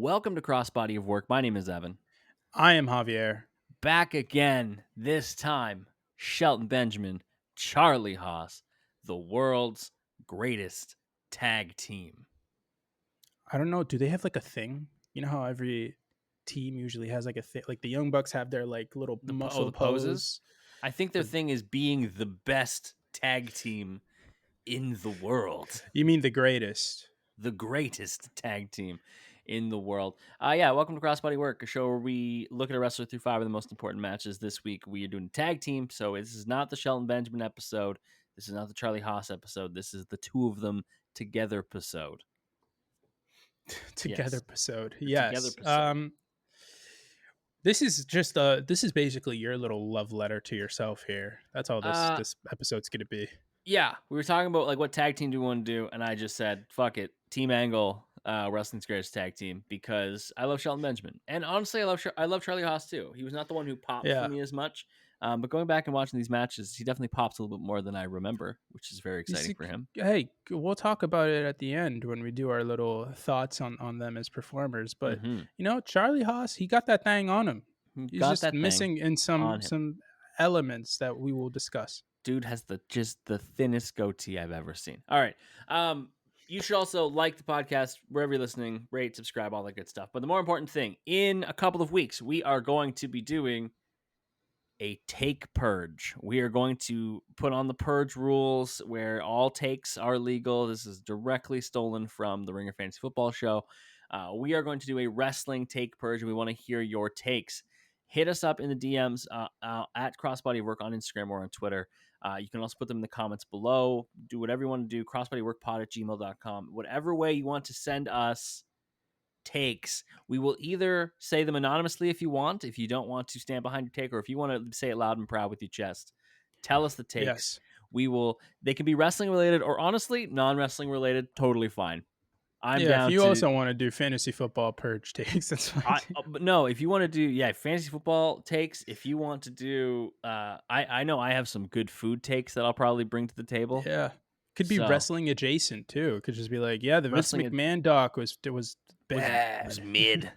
Welcome to Crossbody of Work. My name is Evan. I am Javier. Back again, this time, Shelton Benjamin Charlie Haas, the world's greatest tag team. I don't know. Do they have like a thing? You know how every team usually has like a thing? Like the Young Bucks have their like little muscle The poses? pose. I think their thing is being the best tag team in the world. You mean the greatest? The greatest tag team in the world. Welcome to Crossbody Work, a show where we look at a wrestler through 5 of the most important matches. This week we are doing a tag team, so this is not the Shelton Benjamin episode. This is not the Charlie Haas episode. This is the two of them together episode. Together Yes. episode. The Yes. together episode. This is just this is basically your little love letter to yourself here. That's all this episode's gonna be. Yeah, we were talking about like what tag team do we want to do, and I just said, "Fuck it, Team Angle, Wrestling's greatest tag team," because I love Shelton Benjamin, and honestly, I love Charlie Haas too. He was not the one who popped for Yeah. me as much, but going back and watching these matches, he definitely pops a little bit more than I remember, which is very exciting for him. Hey, we'll talk about it at the end when we do our little thoughts on them as performers. But Charlie Haas, he got that thing on him. He's Got just that missing in on him. some elements that we will discuss. Dude has just the thinnest goatee I've ever seen. All right. You should also like the podcast wherever you're listening, rate, subscribe, all that good stuff. But the more important thing, in a couple of weeks, we are going to be doing a take purge. We are going to put on the purge rules where all takes are legal. This is directly stolen from the Ringer Fantasy Football Show. We are going to do a wrestling take purge, and we want to hear your takes. Hit us up in the DMs at Crossbody Work on Instagram or on Twitter. You can also put them in the comments below. Do whatever you want to do. crossbodyworkpod@gmail.com. Whatever way you want to send us takes, we will either say them anonymously if you want, if you don't want to stand behind your take, or if you want to say it loud and proud with your chest. Tell us the takes. Yes. They can be wrestling related or honestly non-wrestling related. Totally fine. I'm down. If you also want to do fantasy football purge takes, that's fine. But no, if you want to do fantasy football takes, if you want to do I know I have some good food takes that I'll probably bring to the table. Yeah. Could be wrestling adjacent too. It could just be like, the Vince McMahon doc was bad. It was mid.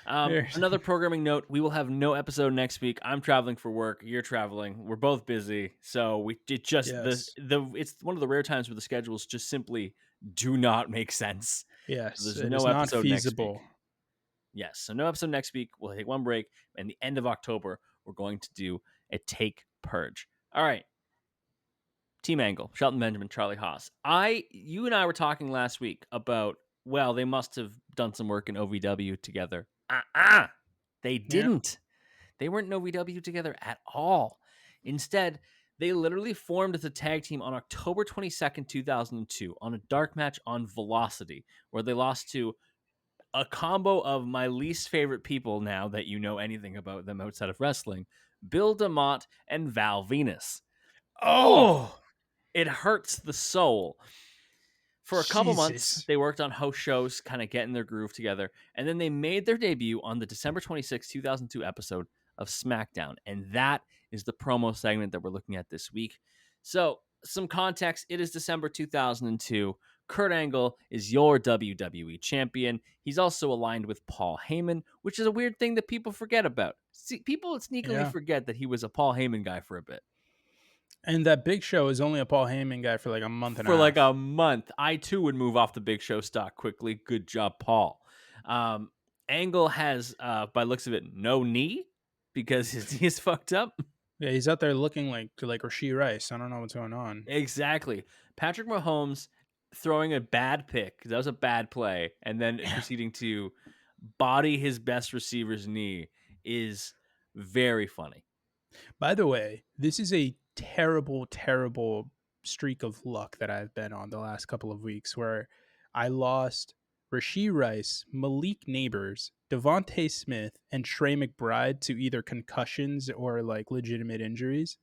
Another programming note: we will have no episode next week. I'm traveling for work. You're traveling. We're both busy, so it's one of the rare times where the schedules just simply do not make sense. Yes, so there's it no is episode not feasible. Next week. Yes, so no episode next week. We'll take one break, and the end of October we're going to do a take purge. All right. Team Angle, Shelton Benjamin, Charlie Haas. You and I were talking last week about, well, they must have done some work in OVW together. They didn't. Yeah. They weren't in OVW together at all. Instead, they literally formed as a tag team on October 22nd, 2002 on a dark match on Velocity, where they lost to a combo of my least favorite people now that you know anything about them outside of wrestling, Bill DeMott and Val Venus. Oh! It hurts the soul. For a couple months, they worked on host shows, kind of getting their groove together, and then they made their debut on the December 26, 2002 episode of SmackDown, and that is the promo segment that we're looking at this week. So, some context, it is December 2002. Kurt Angle is your WWE champion. He's also aligned with Paul Heyman, which is a weird thing that people forget about. See, people sneakily forget that he was a Paul Heyman guy for a bit. And that Big Show is only a Paul Heyman guy for like a month and a half. For like a month. I too would move off the Big Show stock quickly. Good job, Paul. Angle has, by looks of it, no knee because his knee is fucked up. Yeah, he's out there looking like Rashee Rice. I don't know what's going on. Exactly. Patrick Mahomes throwing a bad pick. That was a bad play. And then proceeding to body his best receiver's knee is very funny. By the way, this is a terrible streak of luck that I've been on the last couple of weeks where I lost Rashee Rice, Malik Neighbors, Devontae Smith, and Trey McBride to either concussions or like legitimate injuries,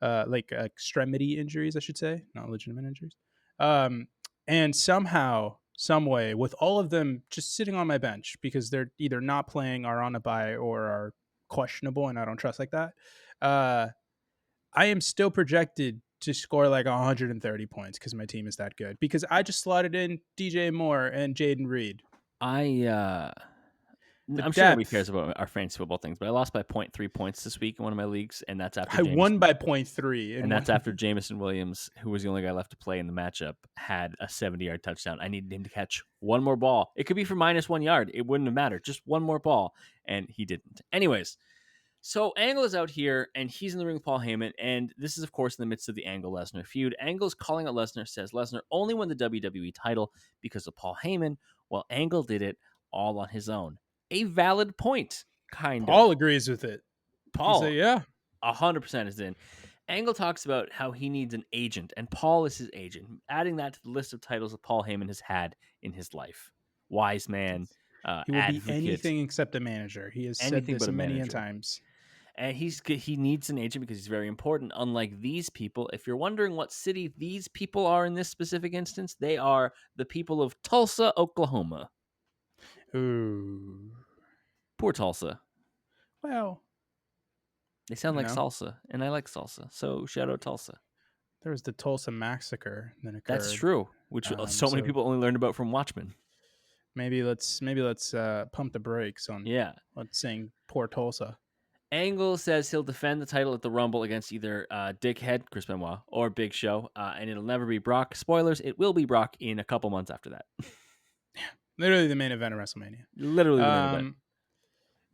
like extremity injuries, I should say, not legitimate injuries. And somehow, some way, with all of them just sitting on my bench because they're either not playing, are on a bye, or are questionable, and I don't trust like that. I am still projected to score like 130 points because my team is that good. Because I just slotted in DJ Moore and Jaden Reed. I The I'm sure nobody cares depth. about our fantasy football things, but I lost by 0.3 points this week in one of my leagues, and that's after I won Jameson. by point 0.3 And in one that's after league. Jamison Williams, who was the only guy left to play in the matchup, had a 70-yard touchdown. I needed him to catch one more ball. It could be for -1 yard. It wouldn't have mattered. Just one more ball, and he didn't. Anyways, so Angle is out here, and he's in the ring with Paul Heyman, and this is, of course, in the midst of the Angle-Lesnar feud. Angle is calling out Lesnar, says Lesnar only won the WWE title because of Paul Heyman, while Angle did it all on his own. A valid point, kind Paul of. agrees with it. He said, Paul "Yeah, 100% is in. Angle talks about how he needs an agent, and Paul is his agent, adding that to the list of titles that Paul Heyman has had in his life. Wise man, he will be advocate, anything except a manager." He has said anything but this a many a manager. times. And he needs an agent because he's very important. Unlike these people, if you're wondering what city these people are in this specific instance, they are the people of Tulsa, Oklahoma. Ooh, Poor Tulsa. well, They sound you like know, salsa, and I like salsa. So shout out Tulsa. there was the Tulsa massacre that That's occurred. true, which so many So people only learned about from Watchmen. maybe let's pump the brakes on Yeah. let's saying poor Tulsa. Angle says he'll defend the title at the Rumble against either Dickhead, Chris Benoit, or Big Show, and it'll never be Brock. Spoilers, it will be Brock in a couple months after that. Literally the main event of WrestleMania. Literally the main event. Um,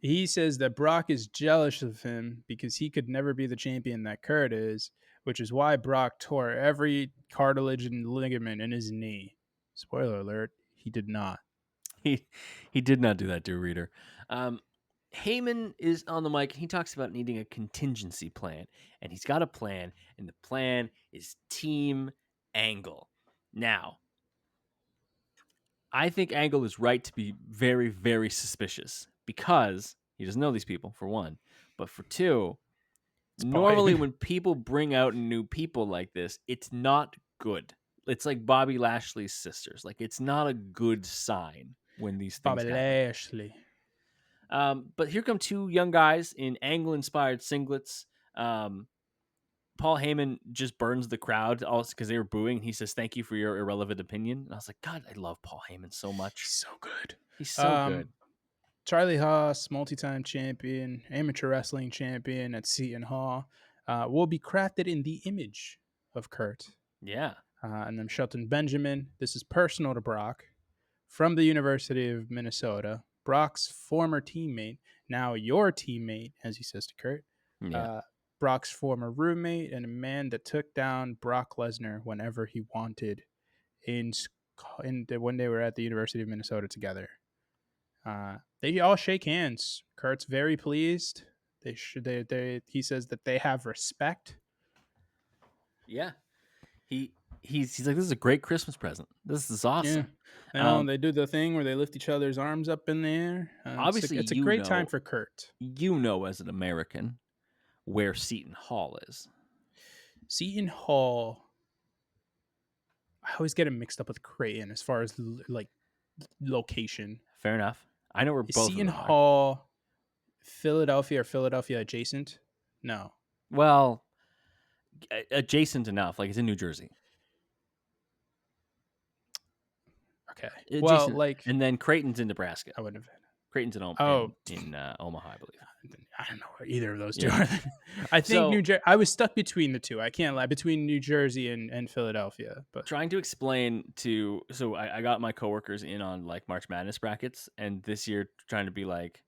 he says that Brock is jealous of him because he could never be the champion that Kurt is, which is why Brock tore every cartilage and ligament in his knee. Spoiler alert, he did not. He did not do that, dear reader. Heyman is on the mic. He talks about needing a contingency plan, and he's got a plan, and the plan is Team Angle. Now, I think Angle is right to be very, very suspicious because he doesn't know these people, for one. But for two, It's Paul normally Heyman. when people bring out new people like this, it's not good. It's like Bobby Lashley's sisters. Like, it's not a good sign when these things Bobby happen. Lashley. But here come two young guys in Angle-inspired singlets. Paul Heyman just burns the crowd also because they were booing. He says, "Thank you for your irrelevant opinion." And I was like, God, I love Paul Heyman so much. He's so good. He's so good. Charlie Haas, multi-time champion, amateur wrestling champion at Seton Hall, will be crafted in the image of Kurt. Yeah. And then Shelton Benjamin. This is personal to Brock from the University of Minnesota. Brock's former teammate, now your teammate, as he says to Kurt. Yeah. Brock's former roommate and a man that took down Brock Lesnar whenever he wanted when they were at the University of Minnesota together. They all shake hands. Kurt's very pleased. He says that they have respect. Yeah. He's like, this is a great Christmas present. This is awesome. Yeah. They do the thing where they lift each other's arms up in the air. Obviously, it's a great time for Kurt. as an American, where Seton Hall is. Seton Hall. I always get it mixed up with Creighton as far as like location. Fair enough. I know where Is both Seton of them are. Hall Philadelphia or Philadelphia adjacent? No. Well, adjacent enough. Like, it's in New Jersey. Okay. Adjacent. Well, like, and then Creighton's in Nebraska. I wouldn't have. Creighton's in Oh. Omaha, I believe. I don't know where either of those two Yeah. are. I think New Jersey. I was stuck between the two. I can't lie, between New Jersey and Philadelphia. But trying to explain so I got my coworkers in on like March Madness brackets, and this year trying to be like,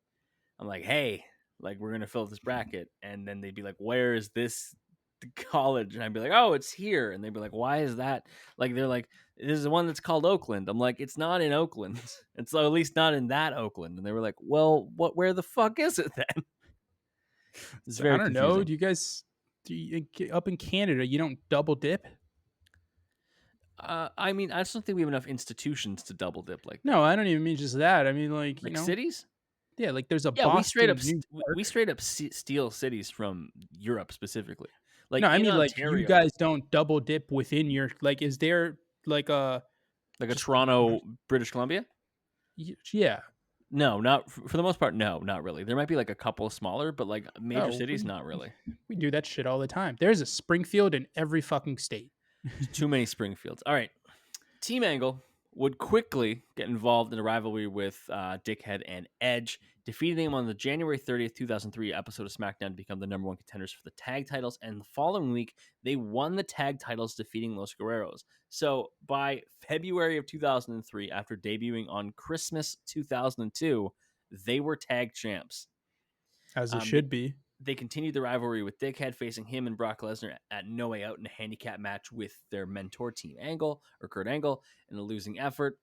I'm like, hey, like, we're gonna fill out this bracket, and then they'd be like, where is this college? And I'd be like, oh, it's here. And they'd be like, why is that? Like, they're like, there's the one that's called Oakland. I'm like, it's not in Oakland. It's at least not in that Oakland. And they were like, well, where the fuck is it then? It's very I don't confusing. know. Do you up in Canada, you don't double dip? I mean, I just don't think we have enough institutions to double dip like that. No, I don't even mean just that. I mean, like cities. Yeah, like there's a Yeah, Boston. we straight up steal cities from Europe specifically. Like, no, I mean, Ontario, like, you guys don't double dip within your, like, is there like a Toronto, British Columbia? Yeah. No, not for the most part. No, not really. There might be like a couple smaller, but like major cities, not really. We do that shit all the time. There's a Springfield in every fucking state. Too many Springfields. All right, Team Angle would quickly get involved in a rivalry with Dickhead and Edge, defeating them on the January 30th, 2003 episode of SmackDown to become the number one contenders for the tag titles. And the following week, they won the tag titles, defeating Los Guerreros. So by February of 2003, after debuting on Christmas 2002, they were tag champs. As it Um, they, should be. they continued the rivalry with Dickhead, facing him and Brock Lesnar at No Way Out in a handicap match with their mentor Team Angle or Kurt Angle in a losing effort.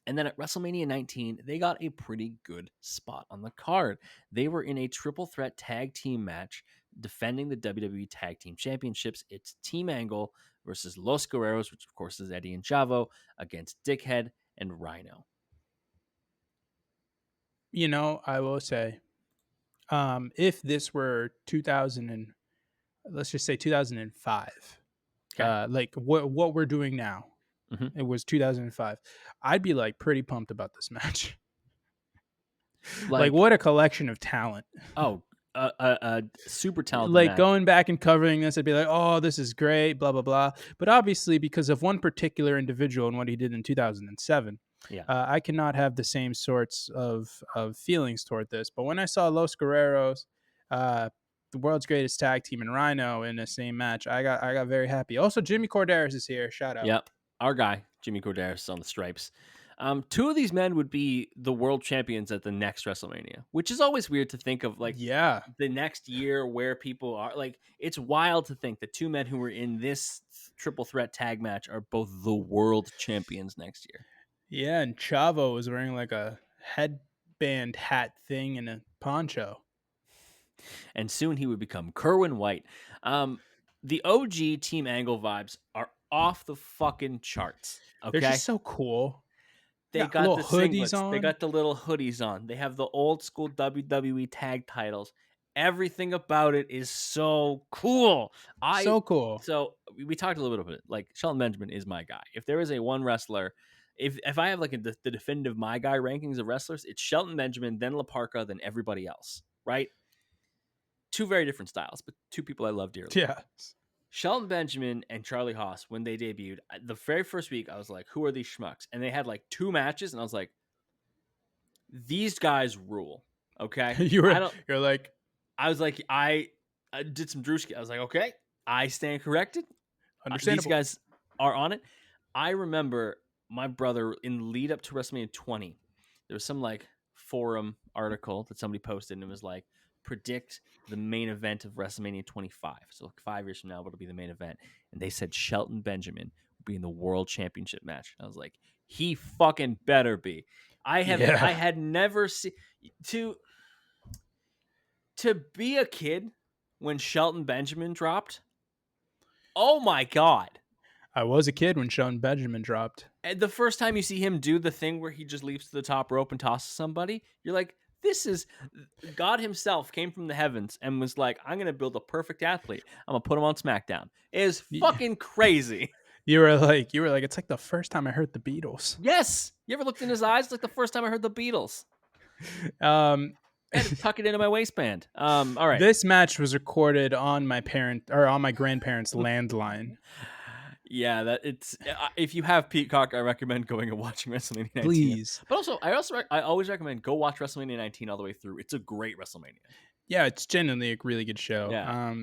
And then at WrestleMania 19, they got a pretty good spot on the card. They were in a triple threat tag team match defending the WWE Tag Team Championships. It's Team Angle versus Los Guerreros, which of course is Eddie and Chavo, against Dickhead and Rhino. I will say, if this were 2000 and let's just say 2005, Okay. like what we're doing now, Mm-hmm. it was 2005. I'd be like pretty pumped about this match. Like, Like, what a collection of talent. oh, a super talented Like, match. going back and covering this, I'd be like, oh, this is great, blah blah blah. But obviously, because of one particular individual and what he did in 2007, Yeah. I cannot have the same sorts of feelings toward this. But when I saw Los Guerreros, uh, the world's greatest tag team, and Rhino in the same match, I got very happy. Also, Jimmy Corderas is here. Shout out. Yep. Our guy, Jimmy Corderas, on the stripes. Two of these men would be the world champions at the next WrestleMania, which is always weird to think of, like, Yeah, the next year where people are. Like, it's wild to think the two men who were in this triple threat tag match are both the world champions next year. yeah. And Chavo was wearing like a headband hat thing and a poncho. And soon he would become Kerwin White. The OG Team Angle vibes are off the fucking charts. They're Okay. just so cool. They They got got little the hoodies singlets. They on. got the little hoodies on. They have the old school WWE tag titles. Everything about it is so cool. So cool. So we talked a little bit. Like, Shelton Benjamin is my guy. If there is a one wrestler, if I have like the definitive my guy rankings of wrestlers, it's Shelton Benjamin, then La Parka, then everybody else. Right? Two very different styles, but two people I love dearly. Yeah. Shelton Benjamin and Charlie Haas, when they debuted, the very first week, I was like, who are these schmucks? And they had like two matches, and I was like, these guys rule. Okay. You're like, I was like, I did some Drewski. I was like, okay, I stand corrected. These understandable. guys are on it. I remember my brother in the lead up to WrestleMania 20, there was some like forum article that somebody posted, and it was like, predict the main event of WrestleMania 25. So like 5 years from now, it'll be the main event. And they said Shelton Benjamin will be in the World Championship match. I was like, he fucking better be. I Yeah. had never seen to be a kid when Shelton Benjamin dropped. Oh my god. I was a kid when Shelton Benjamin dropped. And the first time you see him do the thing where he just leaps to the top rope and tosses somebody, you're like, this is God himself came from the heavens and was like, I'm going to build a perfect athlete. I'm going to put him on SmackDown. It is fucking crazy. You were like, it's like the first time I heard the Beatles. Yes. You ever looked in his eyes? It's like the first time I heard the Beatles. Um, I had to tuck it into my waistband. All right. This match was recorded on my grandparents' landline. Yeah, that it's if you have Peacock, I recommend going and watching WrestleMania 19. Please. But also, I always recommend go watch WrestleMania 19 all the way through. It's a great WrestleMania. Yeah, it's genuinely a really good show. Yeah.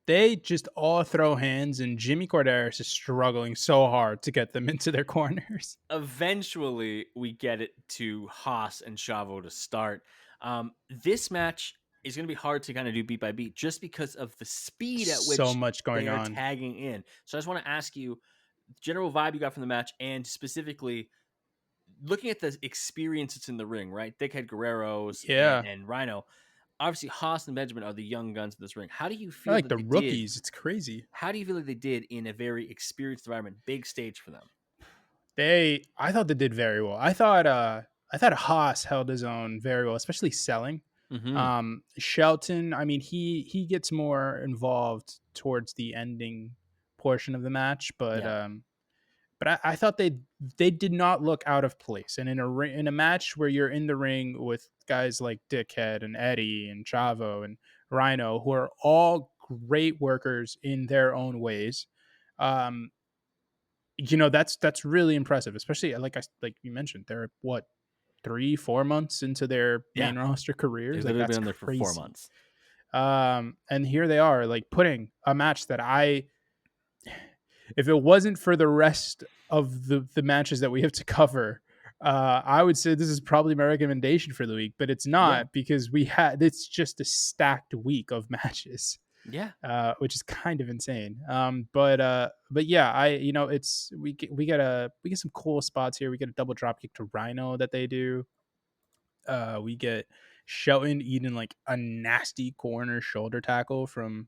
They just all throw hands, and Jimmy Corderas is struggling so hard to get them into their corners. Eventually, we get it to Haas and Chavo to start. This match is going to be hard to kind of do beat by beat just because of the speed at which So much going they are on. tagging in. So I just want to ask you, general vibe you got from the match, and specifically looking at the experience that's in the ring, right? Dickhead Guerreros Yeah. and Rhino. Obviously, Haas and Benjamin are the young guns in this ring. How do you feel They're like that the they rookies. did? It's crazy. How do you feel like they did in a very experienced environment, big stage for them? I thought they did very well. I thought Haas held his own very well, especially selling. Mm-hmm. Shelton, I mean, he gets more involved towards the ending portion of the match, but Yeah. I thought they did not look out of place. And in a match where you're in the ring with guys like Dickhead and Eddie and Chavo and Rhino, who are all great workers in their own ways, um, that's really impressive, especially like you mentioned, they're what 3-4 months into their Yeah, main roster they've careers. Like literally been that's on there for 4 crazy. months. And here they are, like putting a match that if it wasn't for the rest of the matches that we have to cover, I would say this is probably my recommendation for the week, but it's Yeah, not because it's just a stacked week of matches, yeah. which is kind of insane. But yeah, it's we get some cool spots here. We get a double drop kick to Rhino that they do. We get Shelton eating like a nasty corner shoulder tackle from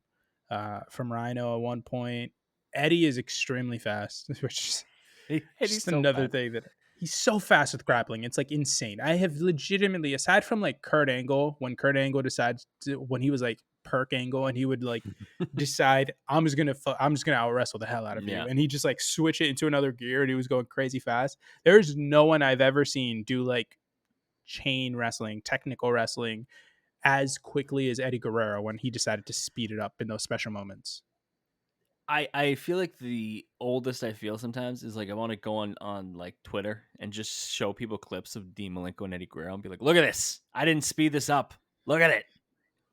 Rhino at one point. Eddie is extremely fast, which is He's just so another fast. thing that he's so fast with grappling. It's like insane. I have legitimately, aside from like Kurt Angle, when he was like Perk Angle and he would like decide I'm just gonna out wrestle the hell out of you, Yeah. and he just like switch it into another gear and he was going crazy fast. There's no one I've ever seen do like chain wrestling, technical wrestling as quickly as Eddie Guerrero when he decided to speed it up in those special moments. I feel like the oldest I feel sometimes is like I want to go on like Twitter and just show people clips of Dean Malenko and Eddie Guerrero and be like, look at this. I didn't speed this up. Look at it.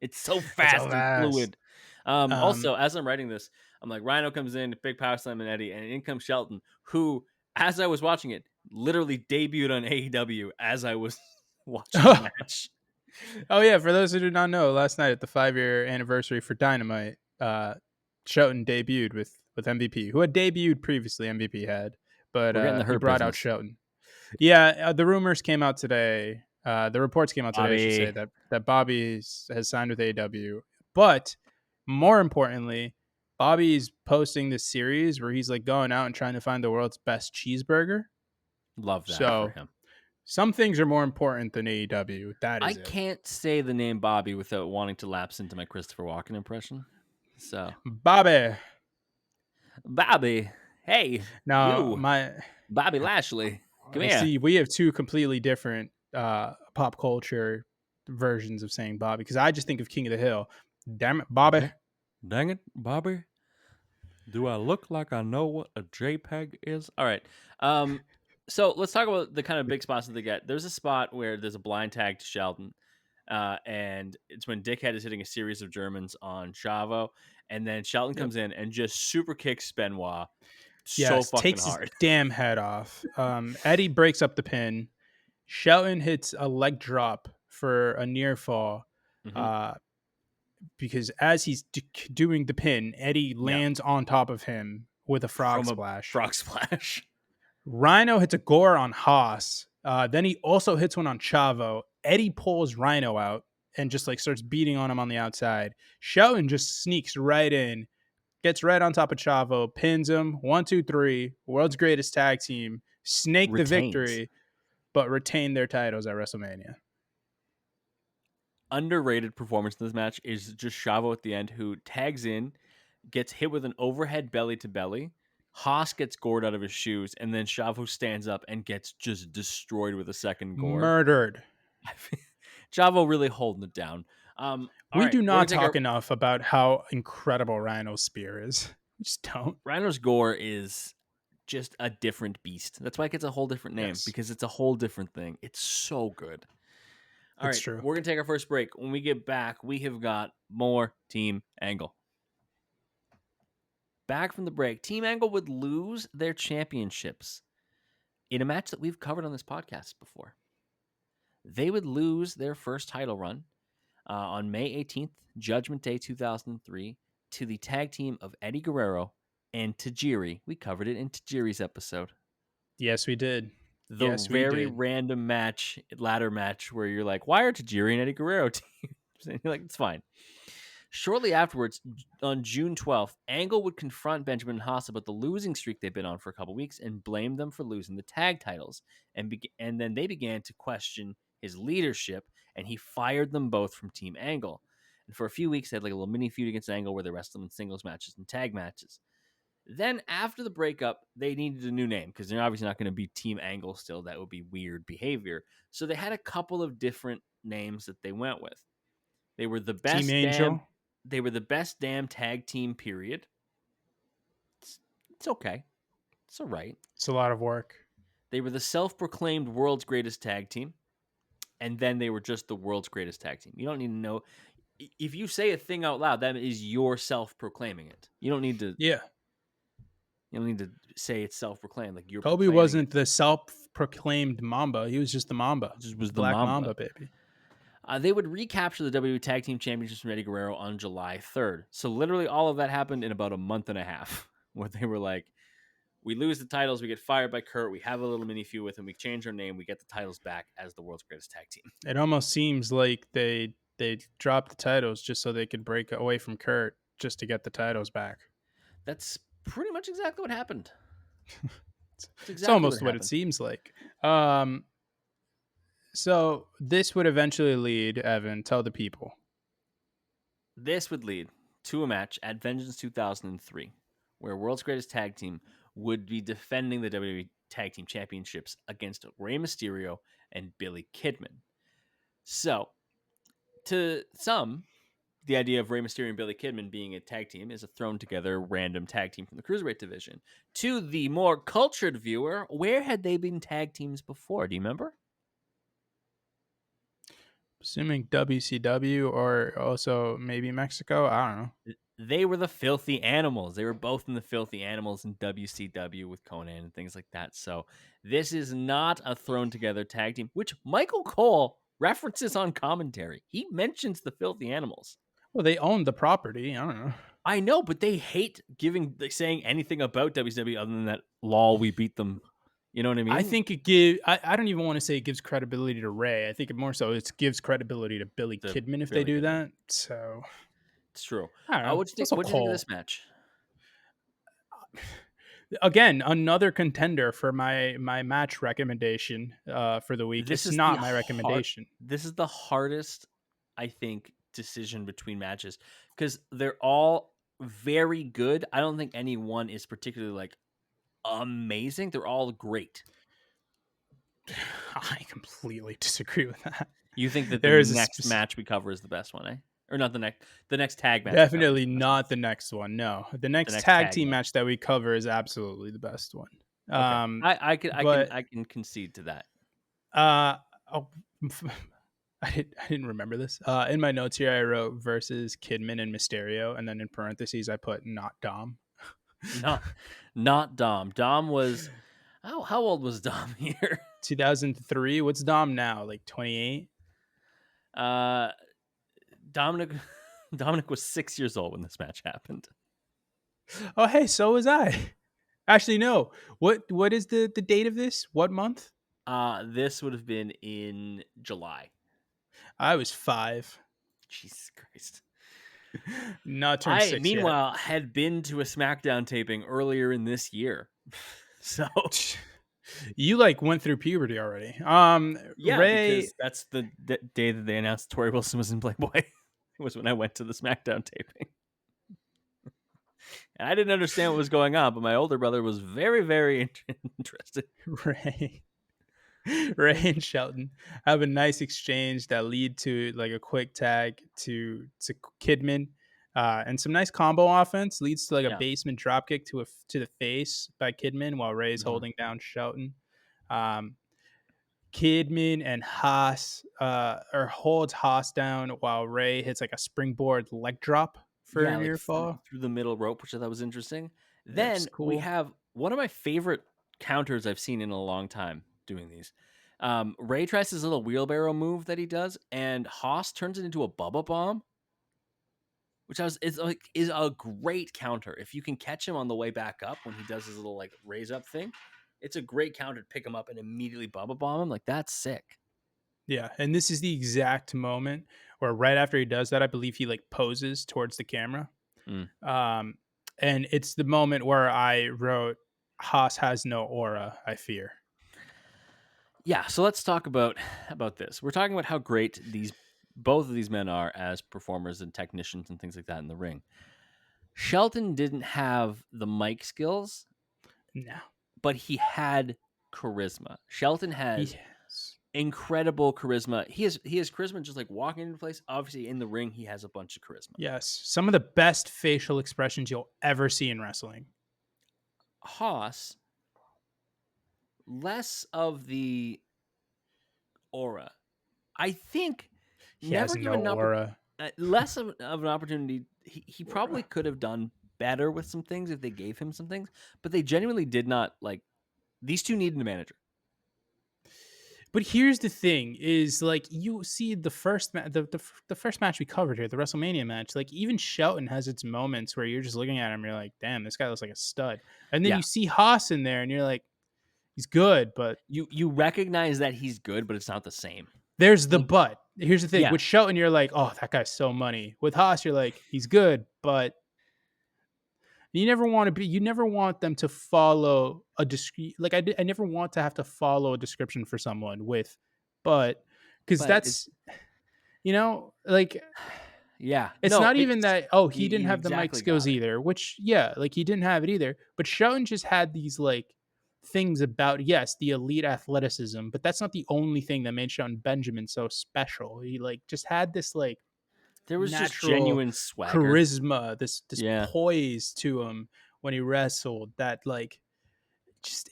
It's so It's so fast and fast. fluid. Um, Also, as I'm writing this, I'm like, Rhino comes in, big power slam and Eddie, and in comes Shelton, who, as I was watching it, literally debuted on AEW as I was watching the match. oh yeah, for those who do not know, last night at the 5-year anniversary for Dynamite, Shelton debuted with MVP, who had debuted previously. MVP had, but We're getting the he hurt brought out business. Shelton. Yeah, the rumors came out today. The reports came out today, I should say, Bobby. that Bobby has signed with AEW. But more importantly, Bobby's posting this series where he's like going out and trying to find the world's best cheeseburger. Love that for So him. some things are more important than AEW. That I is it. can't say the name Bobby without wanting to lapse into my Christopher Walken impression. So, Bobby. Bobby, hey, Now, you, Bobby Lashley, come I here. see we have two completely different pop culture versions of saying Bobby because I just think of King of the Hill. Damn it, Bobby. Dang it, Bobby. Do I look like I know what a JPEG is? All right. Um, so let's talk about the kind of big spots that they get. There's a spot where there's a blind tag to Sheldon, and it's when Dickhead is hitting a series of Germans on Chavo, and then Sheldon Yep. comes in and just super kicks Benoit so Yes, fucking takes his hard. damn head off. Eddie breaks up the pin. Shelton hits a leg drop for a near fall. Hmm. Uh, because as he's doing the pin, Eddie Yeah, lands on top of him with a frog from a splash. frog splash. Rhino hits a gore on Haas. Then he also hits one on Chavo. Eddie pulls Rhino out and just like starts beating on him on the outside. Shelton just sneaks right in, gets right on top of Chavo, pins him. 1, 2, 3. World's greatest tag team. Snake the Retains. victory, but retain their titles at WrestleMania. Underrated performance in this match is just Chavo at the end, who tags in, gets hit with an overhead belly to belly. Haas gets gored out of his shoes, and then Chavo stands up and gets just destroyed with a second gore. Murdered. Chavo really holding it down. All We right, do we're gonna not take our talk enough about how incredible Rhino's spear is. We just don't. Rhino's gore is just a different beast. That's why it gets a whole different name Yes, because it's a whole different thing. It's so good. All it's right, true. we're gonna take our first break. When we get back, we have got more Team Angle. Back from the break, Team Angle would lose their championships in a match that we've covered on this podcast before. They would lose their first title run on May 18th, Judgment Day 2003, to the tag team of Eddie Guerrero and Tajiri. We covered it in Tajiri's episode. Yes, we did. The Yes, we very did. random ladder match, where you're like, why are Tajiri and Eddie Guerrero teams? And you're like, it's fine. Shortly afterwards, on June 12th, Angle would confront Benjamin and Haas about the losing streak they've been on for a couple weeks and blame them for losing the tag titles. And then they began to question his leadership, and he fired them both from Team Angle. And for a few weeks, they had like a little mini feud against Angle where they wrestled in singles matches and tag matches. Then after the breakup, they needed a new name because they're obviously not going to be Team Angle still. That would be weird behavior. So they had a couple of different names that they went with. They were the Team best damn Angel. tag team, period. It's okay. It's all right. It's a lot of work. They were the self-proclaimed world's greatest tag team, and then they were just the world's greatest tag team. You don't need to know if you say a thing out loud, that is your self-proclaiming it. Yeah. You don't need to say it's self-proclaimed, like you're Kobe proclaiming it. wasn't the self-proclaimed Mamba. He was just the Mamba. It just was The the Black Mamba. Mamba, baby. They would recapture the WWE Tag Team Championships from Eddie Guerrero on July 3rd. So literally all of that happened in about a month and a half, where they were like, we lose the titles, we get fired by Kurt, we have a little mini feud with him, we change our name, we get the titles back as the world's greatest tag team. It almost seems like they dropped the titles just so they could break away from Kurt just to get the titles back. That's pretty much exactly what happened. That's It's exactly what almost what it happened. seems like. So this would eventually lead, Evan, tell the people. This would lead to a match at Vengeance 2003, where World's Greatest Tag Team would be defending the WWE Tag Team Championships against Rey Mysterio and Billy Kidman. So, to some, the idea of Rey Mysterio and Billy Kidman being a tag team is a thrown together random tag team from the Cruiserweight division. To the more cultured viewer, where had they been tag teams before? Do you remember? Assuming WCW or also maybe Mexico. I don't know. They were the Filthy Animals. They were both in the Filthy Animals in WCW with Conan and things like that. So this is not a thrown together tag team, which Michael Cole references on commentary. He mentions the Filthy Animals. Well, they own the property. I don't know. I know, but they hate saying anything about WCW other than that, lol, we beat them. You know what I I mean? think it gives. I don't even want to say it gives credibility to Ray. I think it more so it gives credibility to Billy The Kidman if they Billy do Kidman. that. So It's true. I don't know. What do you It's think? also What do you think of Cole. this match? Again, another contender for my match recommendation for the week. This It's is not my recommendation. This is the hardest, I think, decision between matches because they're all very good. I don't think any one is particularly like amazing. They're all great. I completely disagree with that. You think that the There is a next match we cover is the best one, eh? Or not the next tag match we cover is definitely the best one. not the next one. No, the The next next tag tag team match. match that we cover is absolutely the best one. Okay. But I can concede to that. oh, I didn't remember this. In my notes here, I wrote versus Kidman and Mysterio, and then in parentheses, I put not Dom. Not Dom. Dom was how old was Dom here? 2003. What's Dom now? Like 28? Uh Dominic Dominic was 6 years old when this match happened. Oh, hey, so was I. Actually, no. What is the date of this? What month? This would have been in July. I was 5. Jesus Christ. Not turned I 6 yet. meanwhile had been to a SmackDown taping earlier in this year. So You like went through puberty already. yeah, Ray. because that's the day that they announced Tori Wilson was in Playboy. It was when I went to the SmackDown taping. And I didn't understand what was going on, but my older brother was very, very interested. Ray. Ray and Shelton have a nice exchange that lead to like a quick tag to Kidman, and some nice combo offense leads to like a Yeah. basement dropkick to the face by Kidman while Ray's Mhm. holding down Shelton. Um, Kidman and Haas or holds Haas down while Ray hits like a springboard leg drop for a Yeah, like near fall. through the middle rope, which I thought was interesting. Yes, Then we cool. have one of my favorite counters I've seen in a long time doing these. Ray tries his little wheelbarrow move that he does, and Haas turns it into a Bubba Bomb, which is a great counter. If you can catch him on the way back up when he does his little like raise up thing, it's a great counter to pick him up and immediately Bubba Bomb him. Like that's sick. Yeah, and this is the exact moment where right after he does that, I believe he like poses towards the camera. Mm. Um, and it's the moment where I wrote Haas has no aura, I fear. Yeah, so let's talk about this. We're talking about how great both of these men are as performers and technicians and things like that in the ring. Shelton didn't have the mic skills, No. but he had charisma. Shelton has Yes. incredible charisma. He has charisma just like walking into place. Obviously, in the ring, he has a bunch of charisma. Yes. Some of the best facial expressions you'll ever see in wrestling. Haas less of the aura. I think He has never no given aura. less of an opportunity. He probably could have done better with some things if they gave him some things, but they genuinely did not. Like, these two needed a manager. But here's the thing: is like you see the first the first match we covered here, the WrestleMania match. Like even Shelton has its moments where you're just looking at him, you're like, "Damn, this guy looks like a stud." And then Yeah, you see Haas in there, and you're like, "He's good," but you recognize that he's good, but it's not the same. there's the Like, but. Here's the thing: yeah, with Shelton, you're like, "Oh, that guy's so money." With Haas, you're like, "He's good," but you never want them to follow a discrete like I never want to have to follow a description for someone with but because but it's that's like yeah, it's no, not even it's that, oh, he didn't you've have the mic exactly skills got it. either, which yeah, like he didn't have it either, but Shelton just had these like things about, yes, the elite athleticism, but that's not the only thing that made Shelton Benjamin so special. He like just had this like There was just natural genuine swagger. charisma, this Yeah. poise to him when he wrestled that like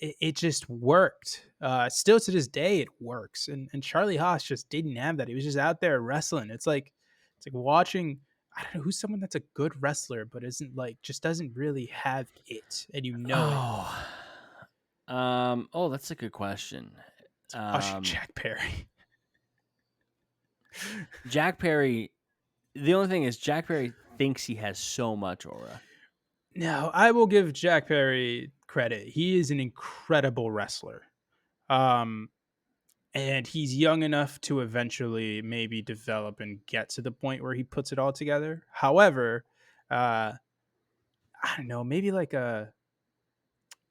it just worked. Still to this day it works. And Charlie Haas just didn't have that. He was just out there wrestling. It's like watching, I don't know, who's someone that's a good wrestler but isn't like just doesn't really have it and you know it. Oh, oh, that's a good question. It's watching Um, Jack Perry. Jack Perry. The only thing is, Jack Perry thinks he has so much aura. No, I will give Jack Perry credit. He is an incredible wrestler. Um, and he's young enough to eventually maybe develop and get to the point where he puts it all together. However, uh, I don't know, maybe like a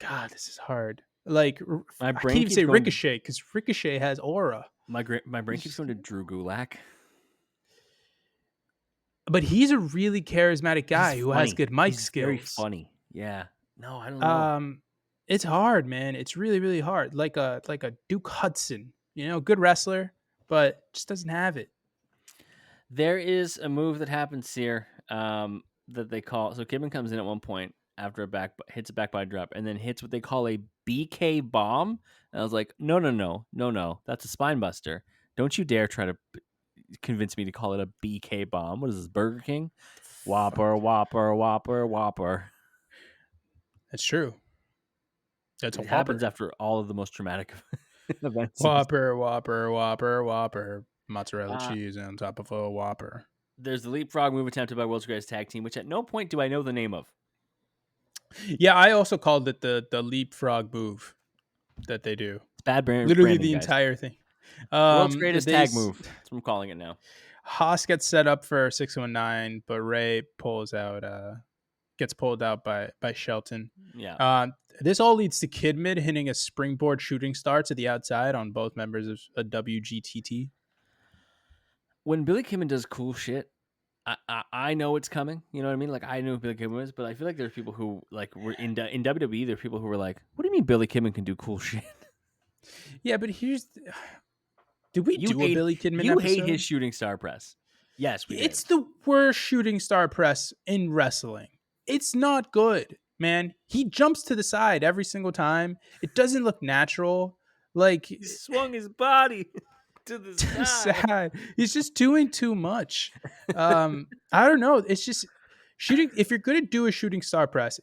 God, this is hard. Like My I can't brain even keeps say going to Ricochet because Ricochet has aura. my brain keeps going to Drew Gulak. But he's a really charismatic He's guy who has funny. good mic He's very skills. funny. Yeah. No, I don't know. Um, it's hard, man. It's really, really hard. Like a Duke Hudson, good wrestler, but just doesn't have it. There is a move that happens here that they call. So Kidman comes in at one point after hits a back body drop, and then hits what they call a BK bomb. And I was like, no, no, no, no, no, that's a spine buster. Don't you dare try to convince me to call it a BK bomb. What is this, Burger King? Fuck. Whopper, Whopper, Whopper, Whopper. That's true. That's a It happens Whopper. after all of the most traumatic events. Whopper, Whopper, Whopper, Whopper. Mozzarella Uh, cheese on top of a Whopper. there's the leapfrog move attempted by World's Greatest Tag Team, which at no point do I know the name of. Yeah, I also called it the leapfrog move that they do. It's bad Literally branding, the guys. entire thing. World's Greatest They Tag Move. That's what I'm calling it now. Haas gets set up for 619, but Ray gets pulled out by Shelton. Yeah. This all leads to Kidman hitting a springboard shooting star to the outside on both members of a WGTT. When Billy Kidman does cool shit, I know it's coming. You know what I mean? Like, I know who Billy Kidman is, but I feel like there's people who like were in WWE. There are people who were like, "What do you mean Billy Kidman can do cool shit?" Yeah, but did we You do a hate Billy Kidman you hate his episode? shooting star press. Yes, we did. It's the worst shooting star press in wrestling. It's not good, man. He jumps to the side every single time. It doesn't look natural. Like He swung his body to the to the side. side. He's just doing too much. I don't know. It's just shooting. If you're gonna do a shooting star press,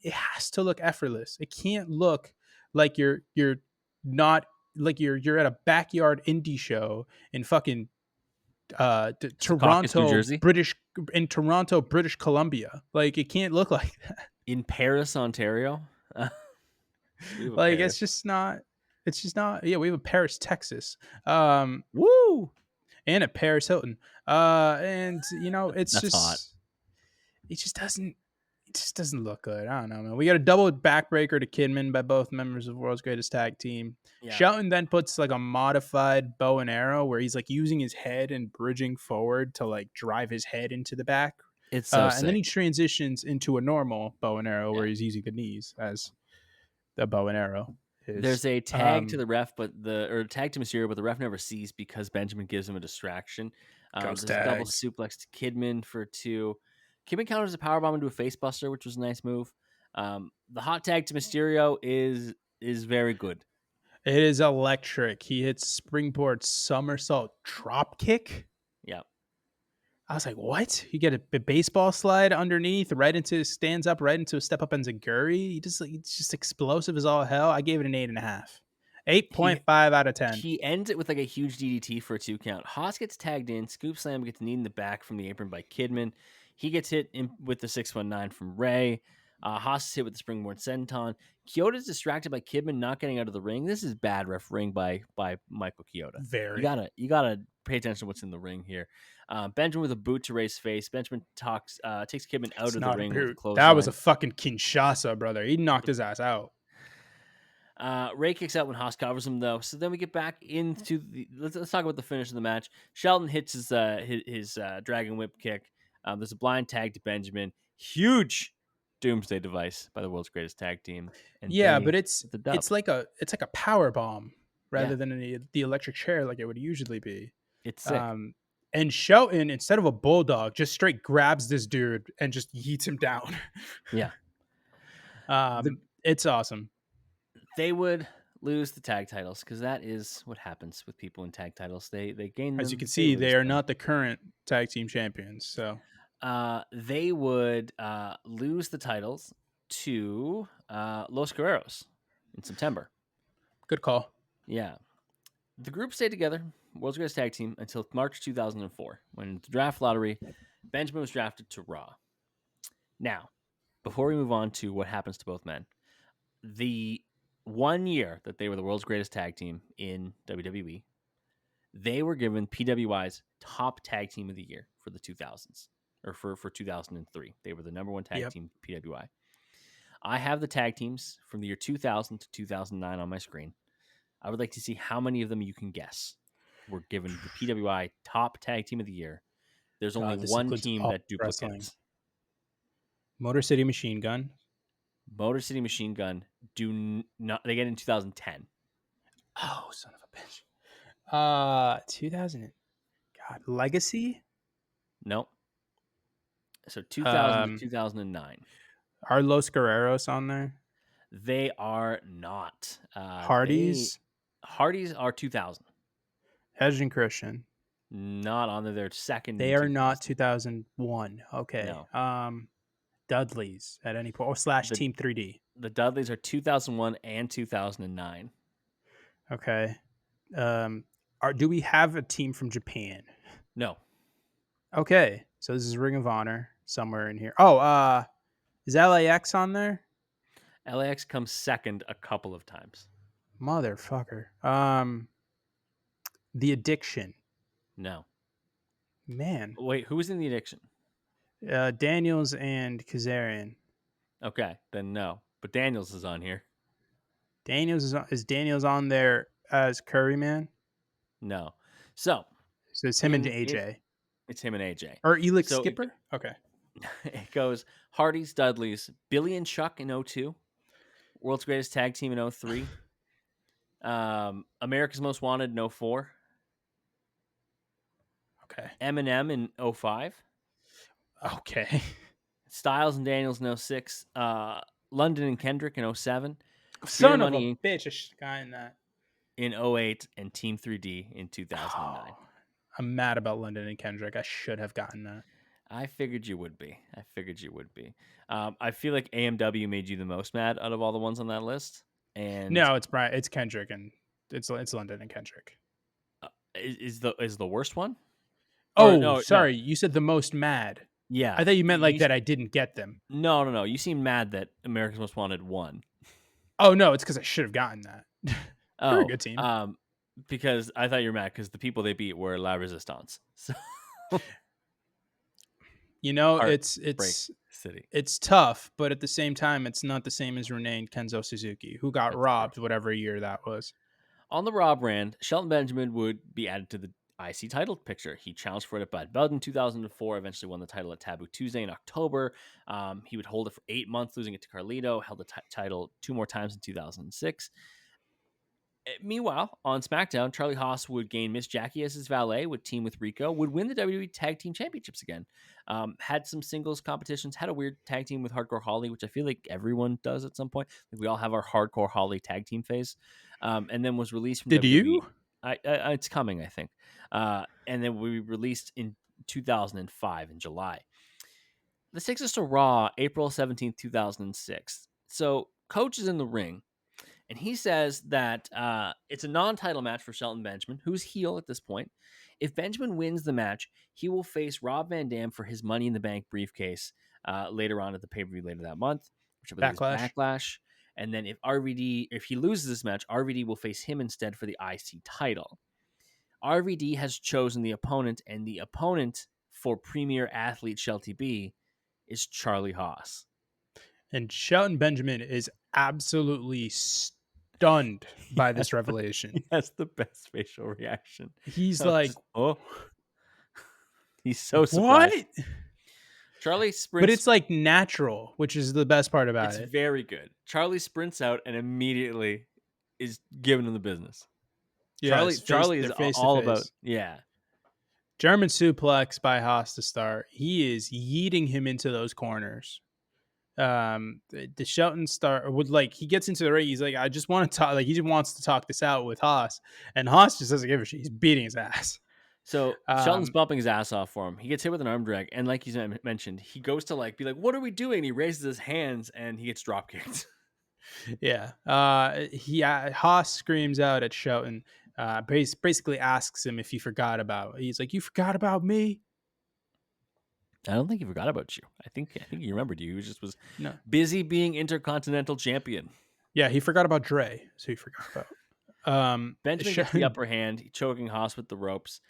it has to look effortless. It can't look like you're not like you're at a backyard indie show in fucking Secaucus, New Jersey, Toronto, British Columbia. Like it can't look like that. in Paris, Ontario. We have a Like Paris. it's just not. Yeah, we have a Paris, Texas. Um, Woo! and a Paris Hilton. And it's That's hot. just it just doesn't look good. I don't know, man. We got a double backbreaker to Kidman by both members of World's Greatest Tag Team. Yeah, Shelton then puts like a modified bow and arrow where he's like using his head and bridging forward to like drive his head into the back. it's so And then sick. he transitions into a normal bow and arrow Yeah. where he's using the knees as the bow and arrow is. There's a tag to the ref, tag to Mysterio, but the ref never sees because Benjamin gives him a distraction. Ghost There's a double tags. suplex to Kidman for 2. Kidman counters a powerbomb into a facebuster, which was a nice move. The hot tag to Mysterio is very good. It is electric. He hits springboard somersault drop kick. Yep. I was like, what? You get a baseball slide underneath, right into stands up, right into a step up enziguri. It's just explosive as all hell. I gave it an 8.5. He 8.5 out of 10. he ends it with like a huge DDT for a 2 count. Haas gets tagged in. Scoop Slam gets kneed in the back from the apron by Kidman. He gets hit with the 619 from Ray. Haas is hit with the springboard senton. Kyoto's distracted by Kidman not getting out of the ring. This is bad refereeing by Michael Kyoto. You Very. gotta pay attention to what's in the ring here. Benjamin with a boot to Ray's face. Benjamin takes Kidman out It's of the not a ring with a boot. That was a clothesline. fucking Kinshasa, brother. He knocked his ass out. Ray kicks out when Haas covers him, though. So then we get back into the. Let's talk about the finish of the match. Shelton hits his dragon whip kick. There's a blind tag to Benjamin. Huge doomsday device by the world's greatest tag team, and Yeah, but they it's get the dub. it's like a power bomb Yeah, rather than the electric chair like it would usually be. it's sick. Um, and Shelton, instead of a bulldog, just straight grabs this dude and just yeets him down. Yeah, the, It's awesome. they would lose the tag titles because that is what happens with people in tag titles. They gain As you them, can they see, they lose are them. not the current tag team champions. So They would lose the titles to Los Guerreros in September. good call. Yeah. The group stayed together, world's greatest tag team, until March 2004, when in the draft lottery, Benjamin was drafted to Raw. Now, before we move on to what happens to both men, the 1 year that they were the world's greatest tag team in WWE, they were given PWI's top tag team of the year for the 2000s, or for 2003. They were the number one tag Yep. team, PWI. I have the tag teams from the year 2000 to 2009 on my screen. I would like to see how many of them you can guess were given the PWI top tag team of the year. There's only God, this one includes team all that wrestling. duplicates. Motor City Machine Gun. Motor City Machine Gun not. They get in 2010. Oh, son of a bitch. 2000. God, Legacy. No. So 2000 to Um, 2009. are Los Guerreros on there? They are not. Hardy's, Hardys are 2000. Edge and Christian. Not on there. They're second They in are not 2000. 2001. Okay. No. Dudley's at any point or slash The Team 3D. the Dudleys are 2001 and 2009. Okay. Do we have a team from Japan? No. Okay. So this is Ring of Honor somewhere in here. Oh, is LAX on there? LAX comes second a couple of times. Motherfucker. The Addiction. No. Man. Wait, who was in the Addiction? Daniels and Kazarian. Okay, then no. But Daniels is on here. Daniels is Daniels on there as Curryman? No. So So it's him and in AJ. it's him and AJ. Or Elix So Skipper? Okay. it goes Hardy's, Dudley's, Billy and Chuck in 02, World's Greatest Tag Team in 03, America's Most Wanted in 04, Okay. Eminem in 05, Okay. Styles and Daniels in 06, London and Kendrick in 07, Beer Son of a Money Inc. bitch. I should have gotten that. in 08, and Team 3D in 2009. Oh, I'm mad about London and Kendrick. I should have gotten that. I figured you would be. I feel like AMW made you the most mad out of all the ones on that list. And No, it's Brian. It's Kendrick, and it's London and Kendrick. is the worst one? Or Oh, no. sorry. You said the most mad. Yeah. I thought you meant like that I didn't get them. No. You seem mad that America's Most Wanted won. Oh, no. It's because I should have gotten that. They're a Oh, good team. because I thought you were mad because the people they beat were La Resistance. So You know, Break City. it's tough, but at the same time, it's not the same as Renee and Kenzo Suzuki, who got That's robbed true. whatever year that was. On the Raw brand, Shelton Benjamin would be added to the IC title picture. He challenged for it at Bad Blood in 2004, eventually won the title at Taboo Tuesday in October. He would hold it for 8 months, losing it to Carlito, held the title 2 more times in 2006. Meanwhile, on SmackDown, Charlie Haas would gain Miss Jackie as his valet, would team with Rico, would win the WWE Tag Team Championships again. Had some singles competitions, had a weird tag team with Hardcore Holly, which I feel like everyone does at some point. Like we all have our Hardcore Holly tag team phase. And then was released from Did WWE. you? It's coming, I think. And then we released in 2005 in July. This takes us to Raw, April 17th, 2006. So Coach is in the ring. And he says that it's a non-title match for Shelton Benjamin, who's heel at this point. If Benjamin wins the match, he will face Rob Van Dam for his Money in the Bank briefcase later on at the pay-per-view later that month, which I believe is Backlash. Backlash. And then if he loses this match, RVD will face him instead for the IC title. RVD has chosen the opponent, and the opponent for Premier Athlete Shelty B is Charlie Haas. And Shelton Benjamin is absolutely stunned by this revelation. He has the best facial reaction. He's like, oh, he's so what? surprised. Charlie sprints, but it's like natural, which is the best part about it. It's very good. Charlie sprints out and immediately is giving him the business. Yes, Charlie is all about, German suplex by Haas to start. He is yeeting him into those corners. The Shelton start would like he gets into the ring. He's like, I just want to talk. Like he just wants to talk this out with Haas, and Haas just doesn't give a shit. He's beating his ass. So Shelton's bumping his ass off for him. He gets hit with an arm drag, and like you mentioned, he goes to like be like, "What are we doing?" And he raises his hands, and he gets drop kicked. Yeah. Haas screams out at Shelton. Basically asks him if he forgot about. He's like, "You forgot about me?" I don't think he forgot about you. I think he remembered you. He just was No. busy being Intercontinental Champion. Yeah, he forgot about Dre, so he forgot about. Benjamin gets the upper hand, choking Haas with the ropes.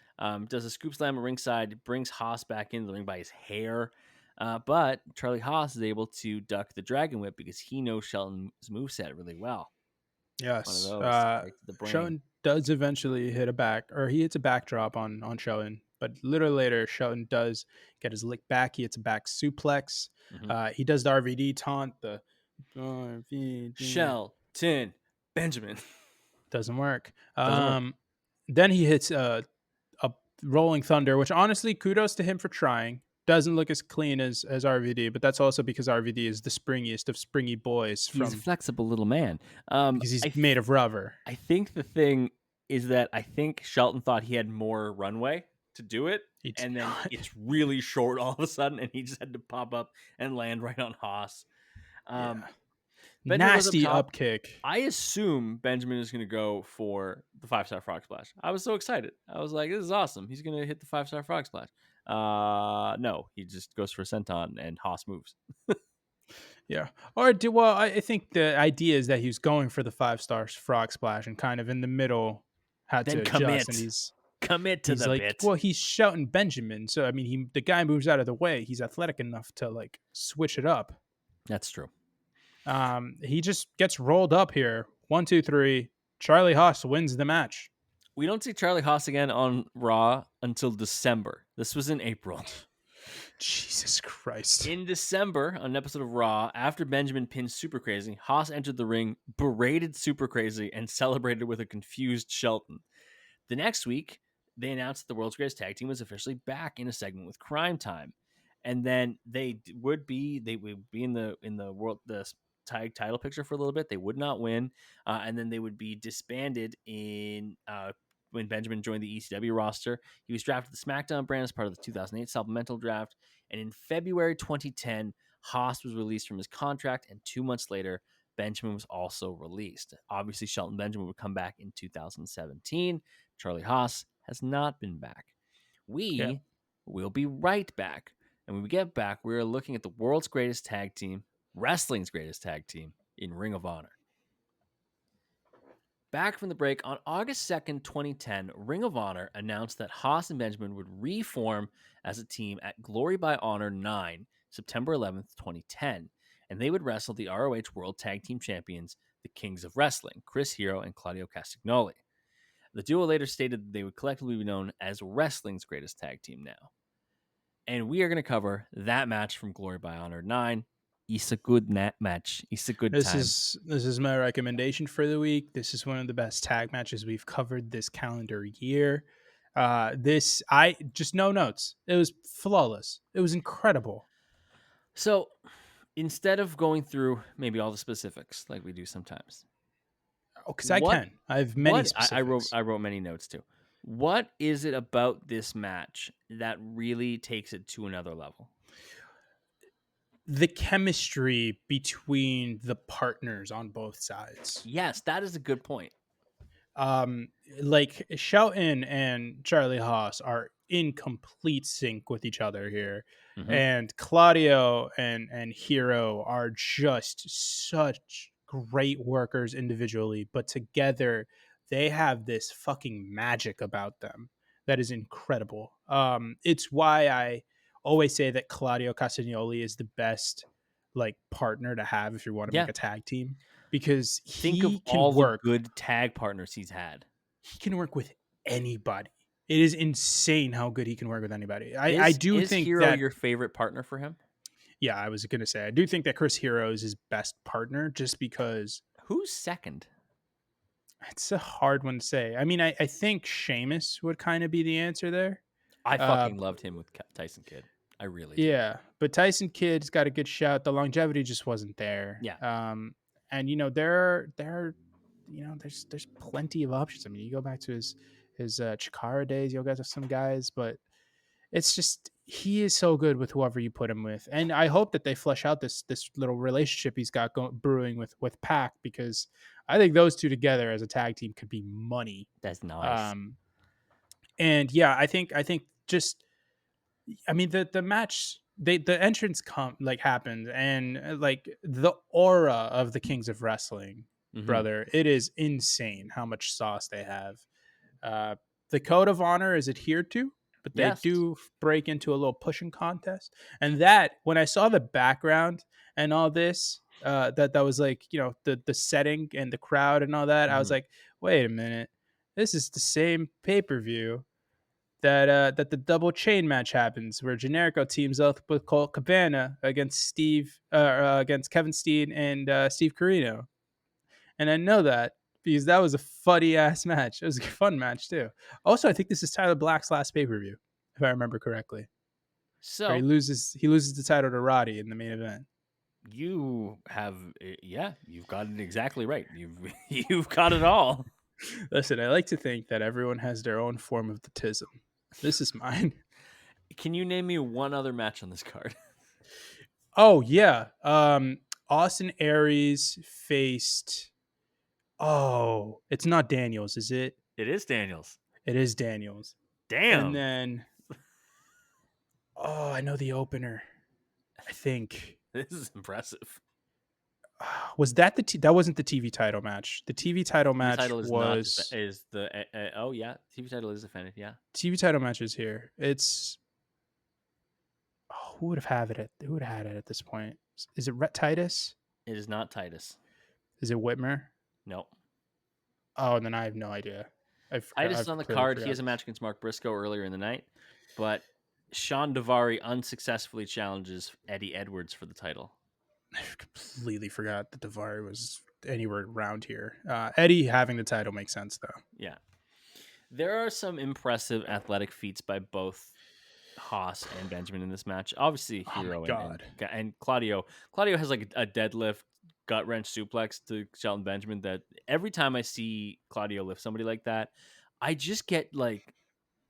Does a scoop slam at ringside, brings Haas back into the ring by his hair. But Charlie Haas is able to duck the Dragon Whip because he knows Shelton's moveset really well. Yes. One of those, right to the brain. Shelton does eventually hit he hits a backdrop on Shelton, but a little later, Shelton does get his lick back. He hits a back suplex. Mm-hmm. He does the RVD taunt, the RVD. Shelton Benjamin. Doesn't work. Then he hits a Rolling Thunder, which honestly, kudos to him for trying. Doesn't look as clean as RVD, but that's also because RVD is the springiest of springy boys. He's a flexible little man. Because he's made of rubber. I think the thing is that I think Shelton thought he had more runway to do it, and then it's really short all of a sudden, and he just had to pop up and land right on Haas. Nasty up kick. I assume Benjamin is going to go for the 5-star frog splash. I was so excited. I was like, this is awesome. He's going to hit the 5-star frog splash. No, he just goes for a senton and Haas moves. Yeah. I think the idea is that he was going for the 5-star frog splash and kind of in the middle had then to commit. adjust. And he's to the like, bit. Well, he's Shelton Benjamin. So, I mean, the guy moves out of the way. He's athletic enough to like switch it up. That's true. He just gets rolled up here. 1, 2, 3. Charlie Haas wins the match. We don't see Charlie Haas again on Raw until December. This was in April. Jesus Christ. In December, on an episode of Raw, after Benjamin pinned Super Crazy, Haas entered the ring, berated Super Crazy, and celebrated with a confused Shelton. The next week, they announced that the World's Greatest Tag Team was officially back in a segment with Crime Time. And then they would be in the world tag title picture for a little bit. They would not win, and then they would be disbanded in when Benjamin joined the ECW roster. He was drafted to the SmackDown brand as part of the 2008 supplemental draft, and in February 2010, Haas was released from his contract, and 2 months later, Benjamin was also released. Obviously, Shelton Benjamin would come back in 2017. Charlie Haas has not been back. We will be right back. And when we get back, we're looking at the world's greatest tag team, wrestling's greatest tag team in Ring of Honor. Back from the break, on August 2nd, 2010, Ring of Honor announced that Haas and Benjamin would reform as a team at Glory by Honor 9, September 11th, 2010, and they would wrestle the ROH World Tag Team Champions, the Kings of Wrestling, Chris Hero and Claudio Castagnoli. The duo later stated that they would collectively be known as wrestling's greatest tag team now. And we are going to cover that match from Glory by Honor 9 It's a good match. It's a good This time. is my recommendation for the week. This is one of the best tag matches we've covered this calendar year. This I just no notes. It was flawless. It was incredible. So instead of going through maybe all the specifics like we do sometimes, Oh, because I what can. I have many what I wrote specifics. I wrote many notes too. What is it about this match that really takes it to another level? The chemistry between the partners on both sides. Yes, that is a good point. um like Shelton and Charlie Haas are in complete sync with each other here, Hmm. and Claudio and Hero are just such great workers individually, but together they have this fucking magic about them that is incredible. It's why I always say that Claudio Castagnoli is the best like partner to have if you want to make Yeah, a tag team, because think of all the good tag partners he's had. he can work with anybody. It is insane how good he can work with anybody. I do Is think Hero that, your favorite partner for him? yeah, I was gonna say I do think that Chris Hero is his best partner, just because Who's second? it's a hard one to say. I mean, I think Sheamus would kind of be the answer there. I Uh, fucking loved him with Tyson Kidd. I really did. yeah, but Tyson Kidd's got a good shout. The longevity just wasn't there. Yeah, And there's plenty of options. I mean, you go back to his Chikara days, you'll get to some guys, but it's just he is so good with whoever you put him with, and I hope that they flesh out this little relationship he's got brewing with Pac, because I think those two together as a tag team could be money. that's nice. Um, and yeah, I think just I mean the match, the entrance happened, and like the aura of the Kings of Wrestling, Hmm. brother, it is insane how much sauce they have. uh, the code of honor is adhered to, but they Yes. do break into a little pushing contest. And that, when I saw the background and all this, that was like, the setting and the crowd and all that, I was Hmm. like, wait a minute, this is the same pay per view that the double chain match happens, where Generico teams up with Colt Cabana against Kevin Steen and Steve Corino. And I know that because that was a funny ass match. It was a fun match too. Also, I think this is Tyler Black's last pay per view, if I remember correctly, where he So loses the title to Roddy in the main event. you have, yeah, you've got it exactly right. You've you've got it all. Listen, I like to think that everyone has their own form of the tism. This is mine. Can you name me one other match on this card? Oh yeah, Austin Aries faced. Oh, it's not Daniels, is it? It is Daniels. It is Daniels. And Damn, then, oh, I know the opener. I think. this is impressive. Was that that wasn't the TV title match. The TV title TV match title is not was is the oh yeah, TV title is defended. Yeah, TV title match is here. It's who would have had it at this point? Is it Rhett Titus? it is not Titus. Is it Whitmer? No, Oh, then I have no idea. Titus is I've on the clearly card. He forgot. has a match against Mark Briscoe earlier in the night, but Sean Davari unsuccessfully challenges Eddie Edwards for the title. I completely forgot that Davari was anywhere around here. Eddie having the title makes sense though. Yeah, there are some impressive athletic feats by both Haas and Benjamin in this match. Obviously, Oh my Hero god. and Claudio. Claudio has like a deadlift gut wrench suplex to Shelton Benjamin that every time I see Claudio lift somebody like that, I just get like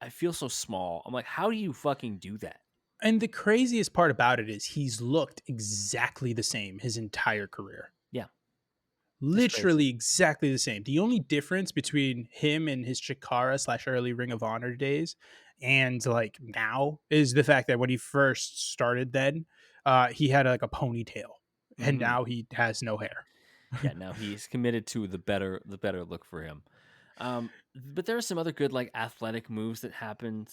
I feel so small. I'm like, how do you fucking do that? And the craziest part about it is he's looked exactly the same his entire career. Yeah, it's crazy. Literally exactly the same. The only difference between him and his Chikara / early Ring of Honor days and like now is the fact that when he first started, then he had like a ponytail, and Hmm. now he has no hair. Yeah, now he's committed to the better look for him. But there are some other good like athletic moves that happened.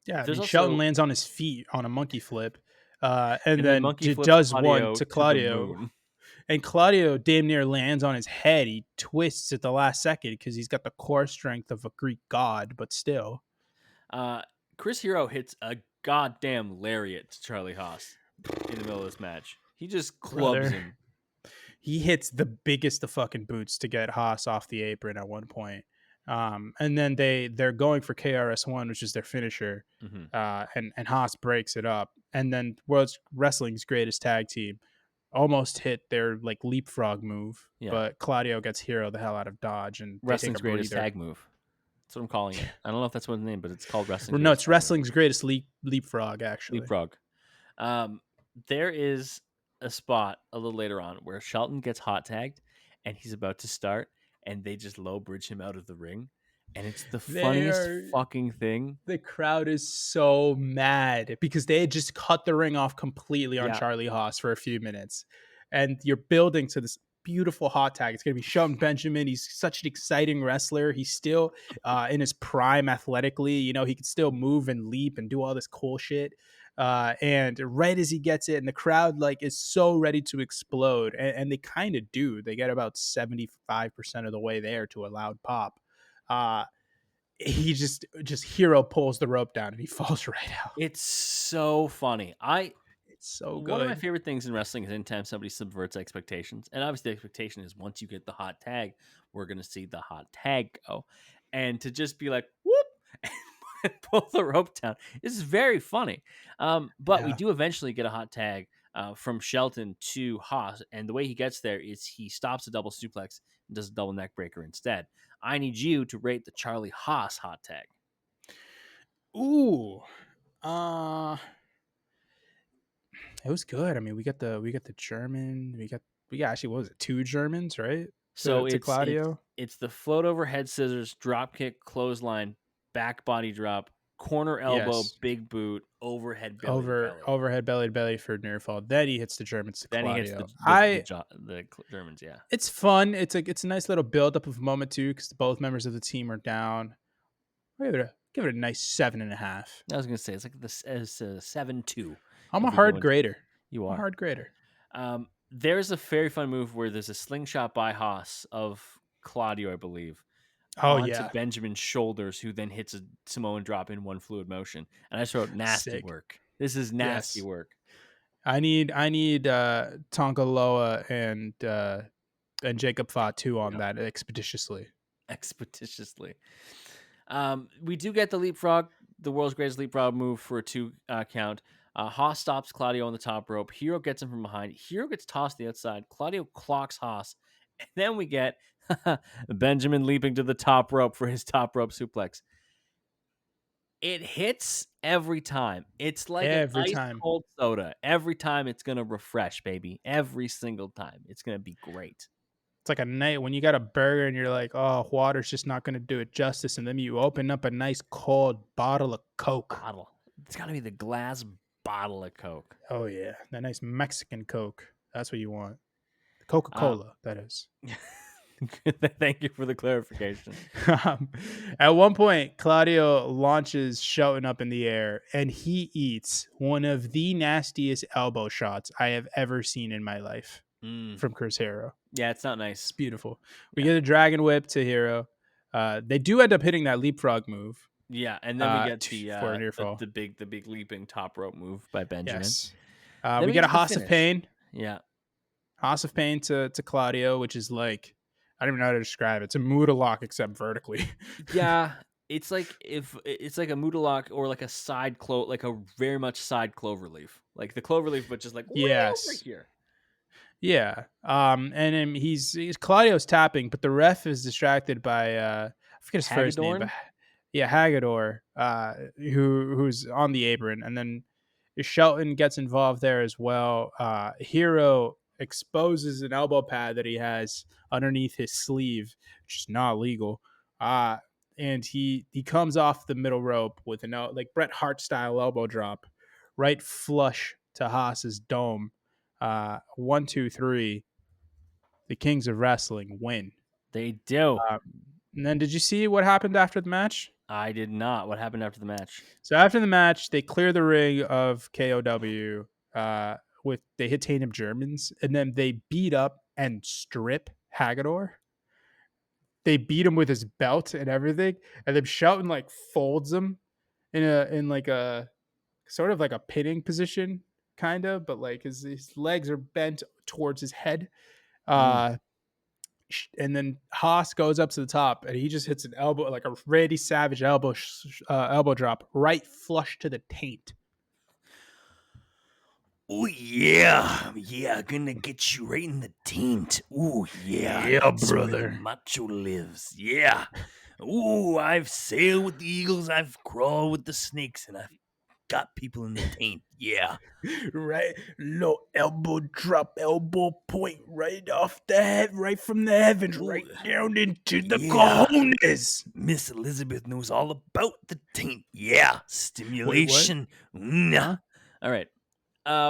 Yeah, I There's mean, Shelton also lands on his feet on a monkey flip, and and then then monkey flips does one Claudio to to the Claudio, moon. and Claudio damn near lands on his head. He twists at the last second because he's got the core strength of a Greek god, but still. Uh, Chris Hero hits a goddamn lariat to Charlie Haas in the middle of this match. He just clubs brother. him. He hits the biggest of fucking boots to get Haas off the apron at one point. And then they're going for KRS-One, which is their finisher, Hmm. and Haas breaks it up. And then World Wrestling's greatest tag team almost hit their like leapfrog move, Yeah. but Claudio gets Hero the hell out of Dodge, and they take a Wrestling's greatest breather. tag move. That's what I'm calling it. I don't know if that's what the name, but it's called wrestling's No, greatest it's tag move. wrestling's greatest leapfrog, actually. Leapfrog. Um, there is a spot a little later on where Shelton gets hot tagged and he's about to start, and they just low bridge him out of the ring. And it's the They funniest are fucking thing. The crowd is so mad because they had just cut the ring off completely on Yeah. Charlie Haas for a few minutes. And you're building to this beautiful hot tag. It's going to be Shelton Benjamin. He's such an exciting wrestler. He's still in his prime athletically. You know, he can still move and leap and do all this cool shit. And right as he gets it, and the crowd like is so ready to explode, and they kind of do. They get about 75% of the way there to a loud pop. He just Hero pulls the rope down and he falls right out. It's so funny. It's so One of my good. favorite things in wrestling is anytime somebody subverts expectations. And obviously the expectation is once you get the hot tag, we're gonna see the hot tag go. And to just be like, whoop, and pull the rope down is very funny. But we Yeah. do eventually get a hot tag from Shelton to Haas, and the way he gets there is he stops a double suplex and does a double neck breaker instead. I need you to rate the Charlie Haas hot tag. Ooh. Uh it was good. I mean, we got the German, we got actually what was it, two Germans, right? So To it's it's Claudio. it's the float over head scissors, drop kick, clothesline, back body drop, corner elbow, Yes. big boot, overhead belly to belly. Overhead belly to belly for near fall. Then he hits the Germans to Then he hits the Claudio. Germans. Yeah, It's fun. It's a nice little build up of moment too, because both members of the team are down. Give it a nice 7.5. I was gonna say it's like this is 7-2. I'm a If we go hard into grader. you I'm a are. hard grader. There's a very fun move where there's a slingshot by Haas of Claudio, I believe, Oh onto yeah, Benjamin's shoulders, who then hits a Samoan drop in one fluid motion. And I just wrote nasty sick. work. This is nasty Yes, work. I need Tonka Loa and Jacob Fatu on Yeah, that expeditiously. expeditiously. We do get the leapfrog, the world's greatest leapfrog move for a two count. Haas stops Claudio on the top rope. Hero gets him from behind. Hero gets tossed to the outside. Claudio clocks Haas. And then we get Benjamin leaping to the top rope for his top rope suplex. It hits every time. It's like an Every ice time. cold soda. Every time it's going to refresh, baby. Every single time. It's going to be great. It's like a night when you got a burger and you're like, oh, water's just not going to do it justice, and then you open up a nice cold bottle of Coke. Bottle. It's got to be the glass bottle of Coke. Oh yeah, that nice Mexican Coke. That's what you want. Uh, Coca-Cola, that is. Thank you for the clarification. At one point, Claudio launches Shelton up in the air, and he eats one of the nastiest elbow shots I have ever seen in my life Mm. from Chris Hero. Yeah, it's not nice. It's beautiful. We Yeah. get a dragon whip to Hero. They do end up hitting that leapfrog move Yeah, and then we get for a near fall. the big leaping top rope move by Benjamin. Yes. Then We get a the Haas of finish. Pain. Yeah. Haas of Pain to Claudio, which is like, I don't even know how to describe it. It's a Muda lock except vertically. Yeah, it's like if it's like a Moodalock or like a like a very much side clover leaf, like the clover leaf, but just like way over Yes. here. Yeah. And then he's Claudio's tapping, but the ref is distracted by I forget his first name, but Hagedorn? yeah, Hagedor, who's on the apron, and then Shelton gets involved there as well. Hero exposes an elbow pad that he has underneath his sleeve, which is not legal. And he comes off the middle rope with an like Bret Hart style elbow drop, right flush to Haas's dome. 1, 2, 3. The Kings of Wrestling win. They do. Uh, and then, did you see what happened after the match? I did not. What happened after the match? So after the match, they clear the ring of KOW. They hit Tatum Germans, and then they beat up and strip Hagedor. They beat him with his belt and everything, and then Shelton like folds him in like a sort of like a pinning position, kind of, but like his legs are bent towards his head. Mm. Uh, and then Haas goes up to the top, and he just hits an elbow, like a Randy Savage elbow drop, right flush to the taint. Oh yeah, yeah, gonna get you right in the taint. Oh yeah, Yeah, that's where the brother. macho lives. Yeah. Ooh, I've sailed with the eagles, I've crawled with the snakes, and I've got people in the taint. Yeah. Right, low elbow drop, elbow point, right off the head, right from the heavens, Ooh, right down into the yeah. cojones. Miss Elizabeth knows all about the taint. Yeah. Wait, what? Stimulation. Nah. Huh? All right.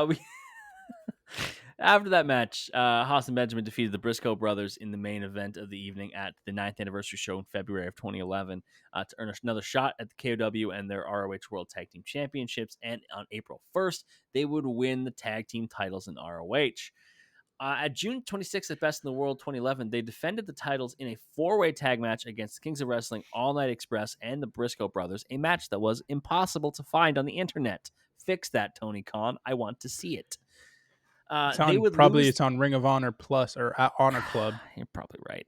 We After that match, Haas and Benjamin defeated the Briscoe brothers in the main event of the evening at the 9th anniversary show in February of 2011 to earn another shot at the KOW and their ROH World Tag Team Championships. And on April 1st, they would win the tag team titles in ROH. At June 26th at Best in the World 2011, they defended the titles in a four-way tag match against the Kings of Wrestling, All Night Express, and the Briscoe brothers, a match that was impossible to find on the internet. Fix that, Tony Khan. I want to see it. They would lose. It's on Ring of Honor Plus or Honor Club. You're probably right.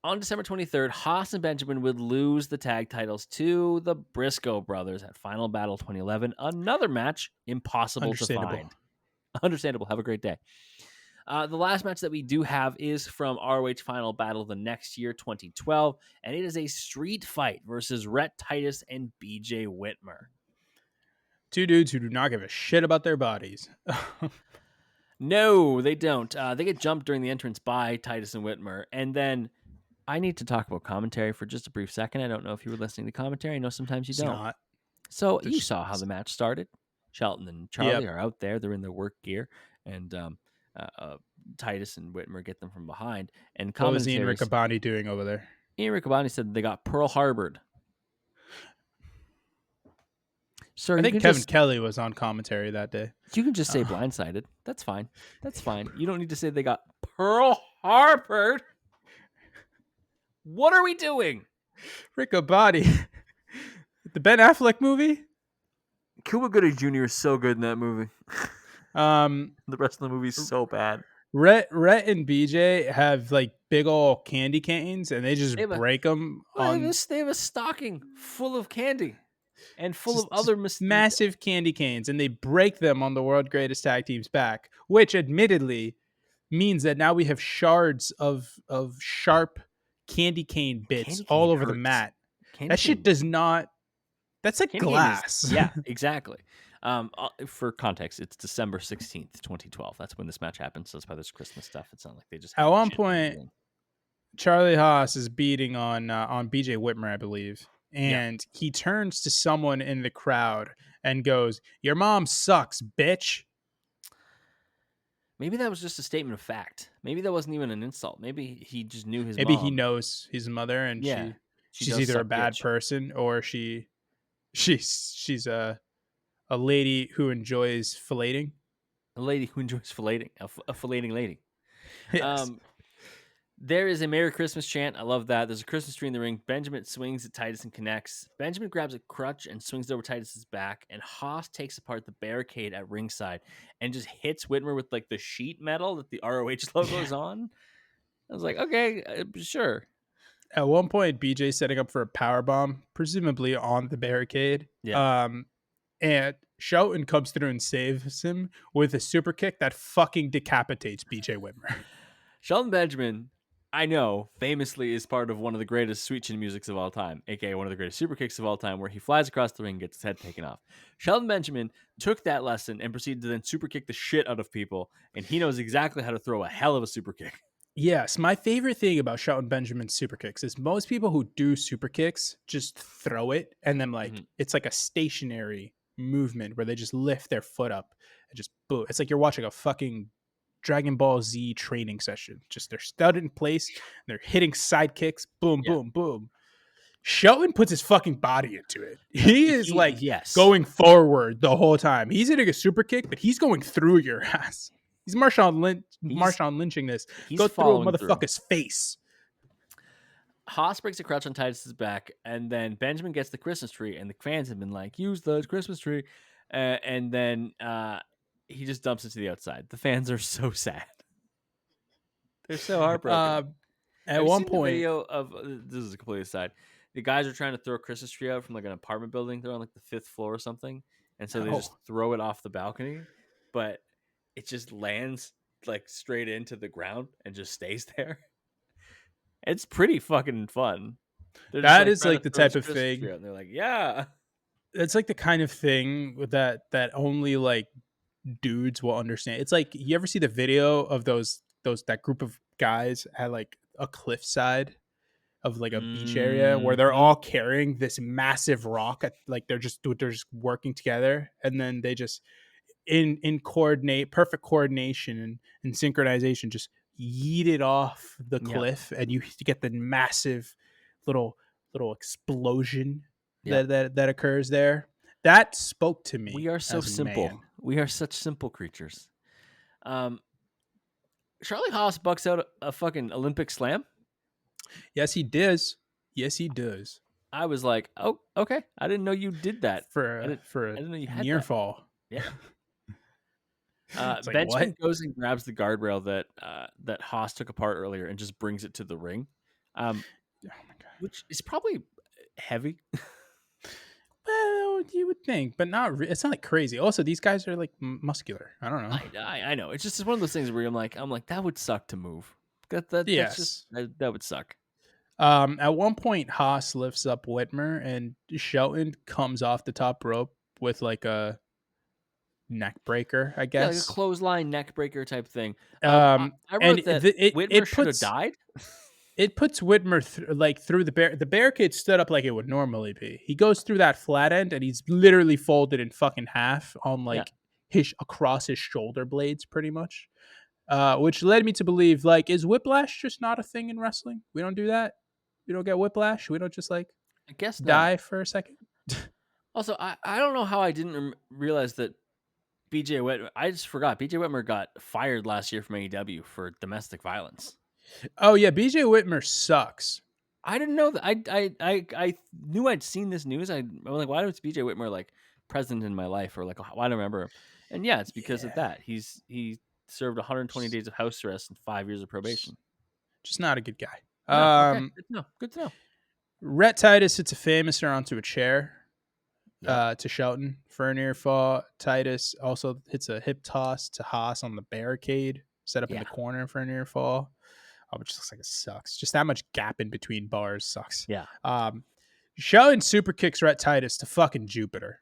On December 23rd, Haas and Benjamin would lose the tag titles to the Briscoe brothers at Final Battle 2011. Another match impossible to Understandable. find. Understandable. Have a great day. The last match that we do have is from ROH Final Battle the next year, 2012, and it is a street fight versus Rhett Titus and BJ Whitmer. Two dudes who do not give a shit about their bodies. No, they don't. They get jumped during the entrance by Titus and Whitmer. And then I need to talk about commentary for just a brief second. I don't know if you were listening to commentary. I know sometimes you It's don't. not. So They're you saw how the match started. Shelton and Charlie Yep. are out there. They're in their work gear. And Titus and Whitmer get them from behind. And What was Ian commentaries. Riccaboni doing over there? Ian Riccaboni said they got Pearl Harbored. Sir, I you think can Kevin just Kelly was on commentary that day. say blindsided. That's fine. That's fine. You don't need to say they got Pearl Harbored. What are we doing? Riccaboni. The Ben Affleck movie? Cuba Gooding Jr. is so good in that movie. The rest of the movie is so bad. Rhett and BJ have like big old candy canes, and they just break them on. They have a stocking full of candy and full of Just other massive candy canes, and they break them on the World Greatest Tag Team's back, which admittedly means that now we have shards of sharp candy cane bits all over the mat. That shit does not. That's like glass. Yeah, exactly. For context, it's December 16th, 2012. That's when this match happened. So that's why there's Christmas stuff. It's not like they just At one point, Charlie Haas is beating on BJ Whitmer, I believe, and he turns to someone in the crowd and goes, "Your mom sucks, bitch." Maybe that was just a statement of fact. Maybe that wasn't even an insult. Maybe he just knew his Maybe mom. he knows his mother, and Yeah, she's either a bad person or she's a lady who enjoys filleting. A lady who enjoys filleting, a filleting lady. Yes. There is a Merry Christmas chant. I love that. There's a Christmas tree in the ring. Benjamin swings at Titus and connects. Benjamin grabs a crutch and swings it over Titus's back. And Haas takes apart the barricade at ringside and just hits Whitmer with like the sheet metal that the ROH logo is on. I was like, okay, sure. At one point, BJ's setting up for a power bomb, presumably on the barricade. Yeah. And Shelton comes through and saves him with a super kick that fucking decapitates BJ Whitmer. Shelton Benjamin, I know, famously is part of one of the greatest sweet chin musics of all time, a.k.a. one of the greatest super kicks of all time, where he flies across the ring and gets his head taken off. Shelton Benjamin took that lesson and proceeded to then super kick the shit out of people, and he knows exactly how to throw a hell of a super kick. Yes, my favorite thing about Shelton Benjamin's super kicks is most people who do super kicks just throw it, and then like it's like a stationary movement where they just lift their foot up and just boom. It's like you're watching a fucking Dragon Ball Z training session. Just they're studded in place, they're hitting side kicks, boom, boom, boom. Shelton puts his fucking body into it. He is going forward the whole time. He's hitting a super kick, but he's going through your ass. He's Marshawn Lynching this. Go through a motherfucker's face. Haas breaks a crutch on Titus's back, and then Benjamin gets the Christmas tree, and the fans have been like, use the Christmas tree. And then he just dumps it to the outside. The fans are so sad. They're so heartbroken. Uh, at Have you one seen the point, video of this is a complete aside. The guys are trying to throw a Christmas tree out from like an apartment building. They're on like the 5th floor or something. And so they just oh, throw it off the balcony, but it just lands like straight into the ground and just stays there. It's pretty fucking fun. They're just that like is trying to like the throw type this of Christmas tree thing. out, and they're like, "Yeah, It's like the kind of thing that only like dudes will understand. It's like you ever see the video of those that group of guys at like a cliffside of like a beach area where they're mm-hmm. all carrying this massive rock at, like they're just working together, and then they just in coordinate perfect coordination and synchronization just yeet it off the Yep, cliff, and you get the massive little little explosion yep." that occurs there. That spoke to We me are so as a man. simple. We are such simple creatures. Um, Charlie Haas bucks out a fucking Olympic slam. Yes, he does. Yes, he does. I was like, "Oh, okay. I didn't know you did that. For I a, didn't. for I a didn't know you had near that." fall. Yeah. It's like, Benjamin what? goes and grabs the guardrail that Haas took apart earlier and just brings it to the ring, um, Oh my god. which is probably heavy. Well, you would think, but not. It's not like crazy. Also, these guys are like muscular. I don't know. I know. It's just one of those things where I'm like that would suck to move. That's just Yes. that would suck. At one point, Haas lifts up Whitmer, and Shelton comes off the top rope with like a neck breaker, I Yeah, like a guess. clothesline neck breaker type thing. I And wrote that Whitmer it should have puts died. Whitmer like through the barricade stood up like it would normally be. He goes through that flat end, and he's literally folded in fucking half on Yeah, like his across his shoulder blades, pretty much. Which led me to believe, like, is whiplash just not a thing in wrestling? We don't do that. We don't get whiplash. We don't just like I guess not. die for a second. Also, I don't know how I didn't realize that BJ Whitmer. I just forgot BJ Whitmer got fired last year from AEW for domestic violence. Oh yeah, BJ Whitmer sucks. I didn't know that. I knew I'd seen this news. I was like, why was BJ Whitmer like present in my life, or like why do I remember him? And yeah, it's because of Yeah, that. He served 120 just, days of house arrest and 5 years of probation. just not a good guy. No, okay, good to know. Good to know. Rhett Titus hits a Famouser onto a chair Yep. to Shelton for a near fall. Titus also hits a hip toss to Haas on the barricade, set up in Yeah. the corner for a near fall. Which looks like it sucks. Just that much gap in between bars sucks. Yeah. Shelton super kicks Rhett Titus to fucking Jupiter.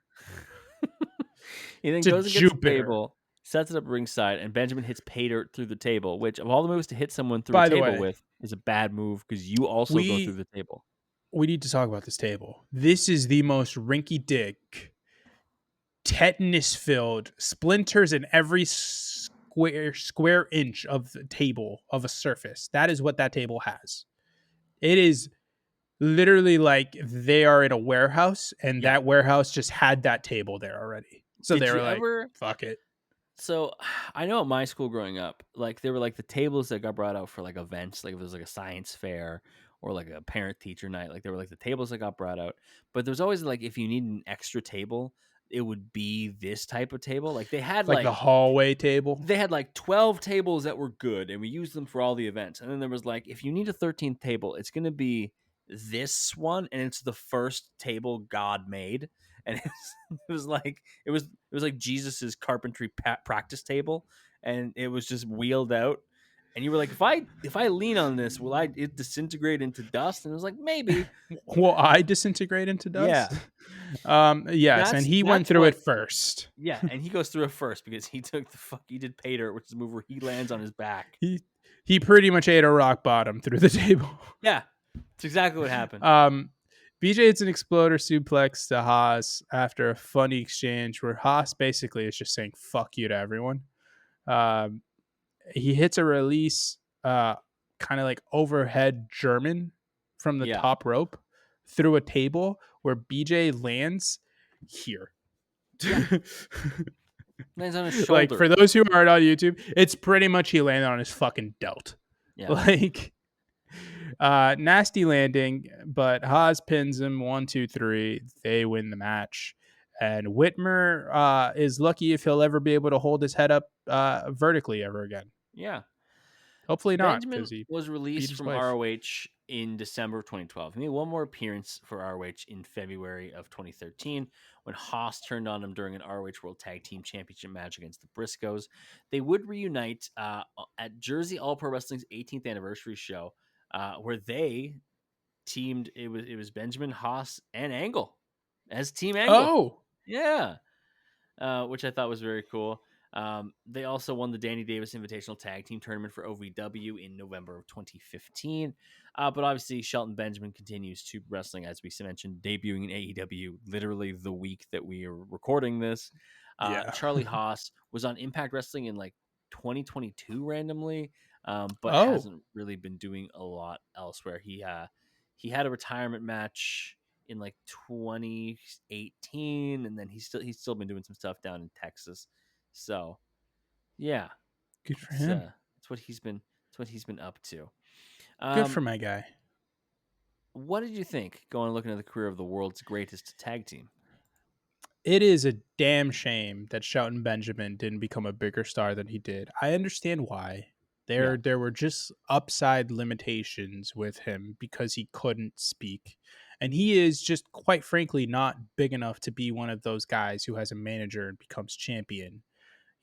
He then To goes and gets the Jupiter. table, sets it up ringside, and Benjamin hits pay dirt through the table, which of all the moves to hit someone through a By the table way, with is a bad move because you also go through we the table. we need to talk about this table. This is the most rinky dink, tetanus filled, splinters in every square inch of the table of a surface. That is what that table has. It is literally like they are in a warehouse, and Yeah. that warehouse just had that table there already. So Did they you were like, ever fuck it. So I know at my school growing up, like there were like the tables that got brought out for like events, like if it was like a science fair or like a parent teacher night, like there were like the tables that got brought out. But there's always like if you need an extra table, it would be this type of table. Like Like the hallway table. they had like 12 tables that were good and we used them for all the events. And then there was like if you need a 13th table, it's going to be this one and it's the first table God made. And it was like Jesus's carpentry practice table, and it was just wheeled out. And you were like, if I lean on this, will it disintegrate into dust? And it was like maybe, Will I disintegrate into dust? yeah. Yes, and That's he went that's through it what, first. yeah. And he goes through it first because he did pay dirt, which is a move where he lands on his back. He pretty much ate a rock bottom through the table. Yeah, it's exactly what happened. BJ hits an exploder suplex to Haas after a funny exchange where Haas basically is just saying "fuck you" to everyone. Um, he hits a release, kind of like overhead German from the Yeah, top rope through a table where BJ lands here. yeah. Lands on his Like, shoulder. for those who aren't on YouTube, it's pretty much he landed on his fucking delt. Yeah, Like, nasty landing, but Haas pins him 1, 2, 3. They win the match. And Whitmer is lucky if he'll ever be able to hold his head up vertically ever again. Yeah. Hopefully not, Benjamin because he was beat released his from wife. ROH in December of 2012. He made one more appearance for ROH in February of 2013 when Haas turned on him during an ROH World Tag Team Championship match against the Briscoes. They would reunite at Jersey All Pro Wrestling's 18th anniversary show, where they teamed. It was Benjamin, Haas, and Angle as Team Angle. Oh, Yeah, which I thought was very cool. They also won the Danny Davis Invitational Tag Team Tournament for OVW in November of 2015. But obviously, Shelton Benjamin continues to wrestling, as we mentioned, debuting in AEW literally the week that we are recording this. yeah. Charlie Haas was on Impact Wrestling in like 2022 randomly, but Oh, hasn't really been doing a lot elsewhere. He had a retirement match in like 2018, and then he's still been doing some stuff down in Texas. So yeah, good for it's him. it's what he's been up to. Good Um, for my guy. what did you think going and looking at the career of the world's greatest tag team? It is a damn shame that Shelton Benjamin didn't become a bigger star than he did. I understand why. Yeah, There were just upside limitations with him because he couldn't speak. And he is just quite frankly not big enough to be one of those guys who has a manager and becomes champion.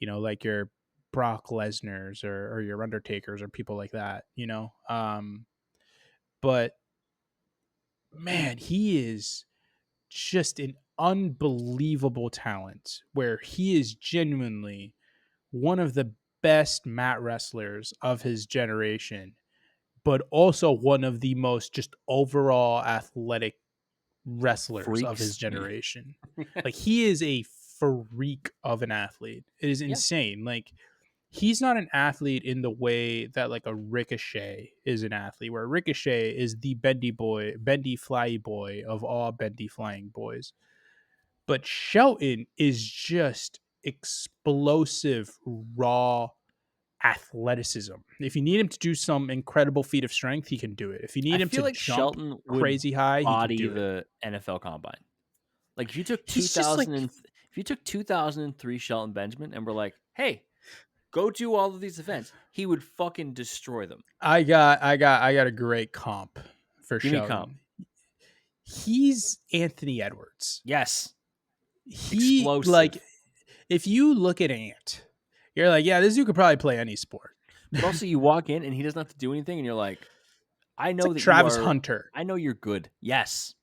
Like your Brock Lesnar's or your Undertakers or people like that, but man, he is just an unbelievable talent where he is genuinely one of the best mat wrestlers of his generation, but also one of the most just overall athletic wrestlers of his freaks. generation. Like he is a freak of an athlete. It is Yeah, insane. Like he's not an athlete in the way that like a Ricochet is an athlete, where Ricochet is the bendy boy, bendy flyy boy of all bendy flying boys. But Shelton is just explosive, raw athleticism. If you need him to do some incredible feat of strength, he can do it. If you I need him to feel like jump Shelton would crazy high, he can body do it. the NFL Combine. Like if you took He's just like 2003 Shelton Benjamin and we're like, hey, go do all of these events, he would fucking destroy them. I got a great comp for Give me comp. Shelton. He's Anthony Edwards. Yes, He like explosive. if you look at Ant, you're like, yeah, this dude could probably play any sport. But also, you walk in and he doesn't have to do anything, and you're like, I It's know like that you Travis are. Hunter. I know you're good. Yes,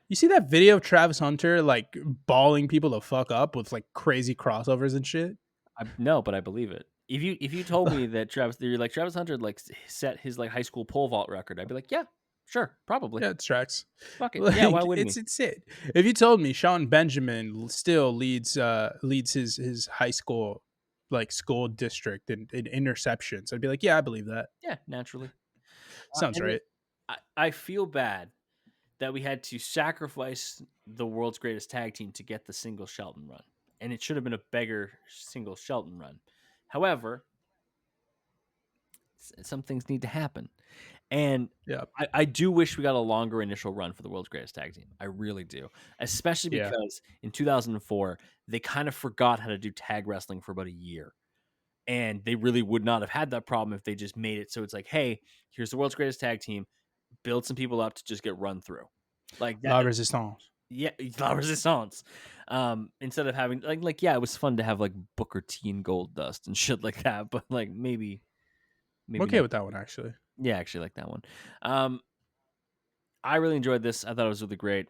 You see that video of Travis Hunter like balling people to fuck up with like crazy crossovers and shit? I no, but I believe it. If you told me that Travis Hunter like set his like high school pole vault record, I'd be like, yeah, sure, probably. Yeah, it tracks. Fuck it. Yeah, why Like wouldn't it's we? insane. If you told me Sean Benjamin still leads his high school like school district in interceptions, I'd be like, yeah, I believe that. Yeah, naturally. Sounds And then right. I feel bad that we had to sacrifice the world's greatest tag team to get the single Shelton run, and it should have been a beggar single Shelton run. However, some things need to happen. And Yeah. I do wish we got a longer initial run for the world's greatest tag team. I really do. Especially Yeah. because in 2004, they kind of forgot how to do tag wrestling for about a year. And they really would not have had that problem if they just made it so it's like, hey, here's the world's greatest tag team, build some people up to just get run through. Like that. La Resistance. Yeah, La Resistance. Instead of having yeah, it was fun to have like Booker T and Gold Dust and shit like that, but like I'm maybe okay not. with that one actually. Yeah, I actually like that one. I really enjoyed this. I thought it was really great.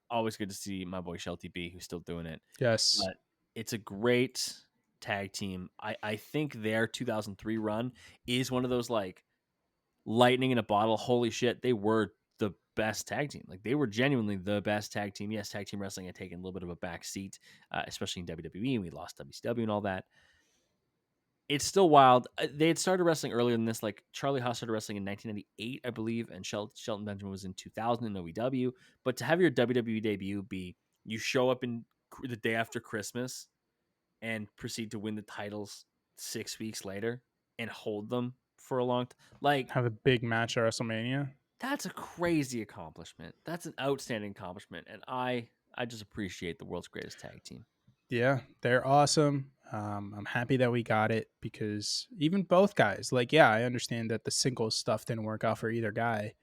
Always good to see my boy Shelty B, who's still doing it. Yes. But it's a great tag team. I think their 2003 run is one of those like lightning in a bottle. Holy shit, they were the best tag team. Like they were genuinely the best tag team. Yes, tag team wrestling had taken a little bit of a back seat, especially in WWE, and we lost WCW and all that. It's still wild. They had started wrestling earlier than this. Like Charlie Haas started wrestling in 1998, I believe, and Shelton Benjamin was in 2000 in OVW. But to have your WWE debut be you show up in the day after Christmas and proceed to win the titles 6 weeks later and hold them for a long time, like Have a big match at WrestleMania. that's a crazy accomplishment. That's an outstanding accomplishment, and I I just appreciate the world's greatest tag team. Yeah, they're awesome. I'm happy that we got it because even both guys, like, yeah, I understand that the singles stuff didn't work out for either guy.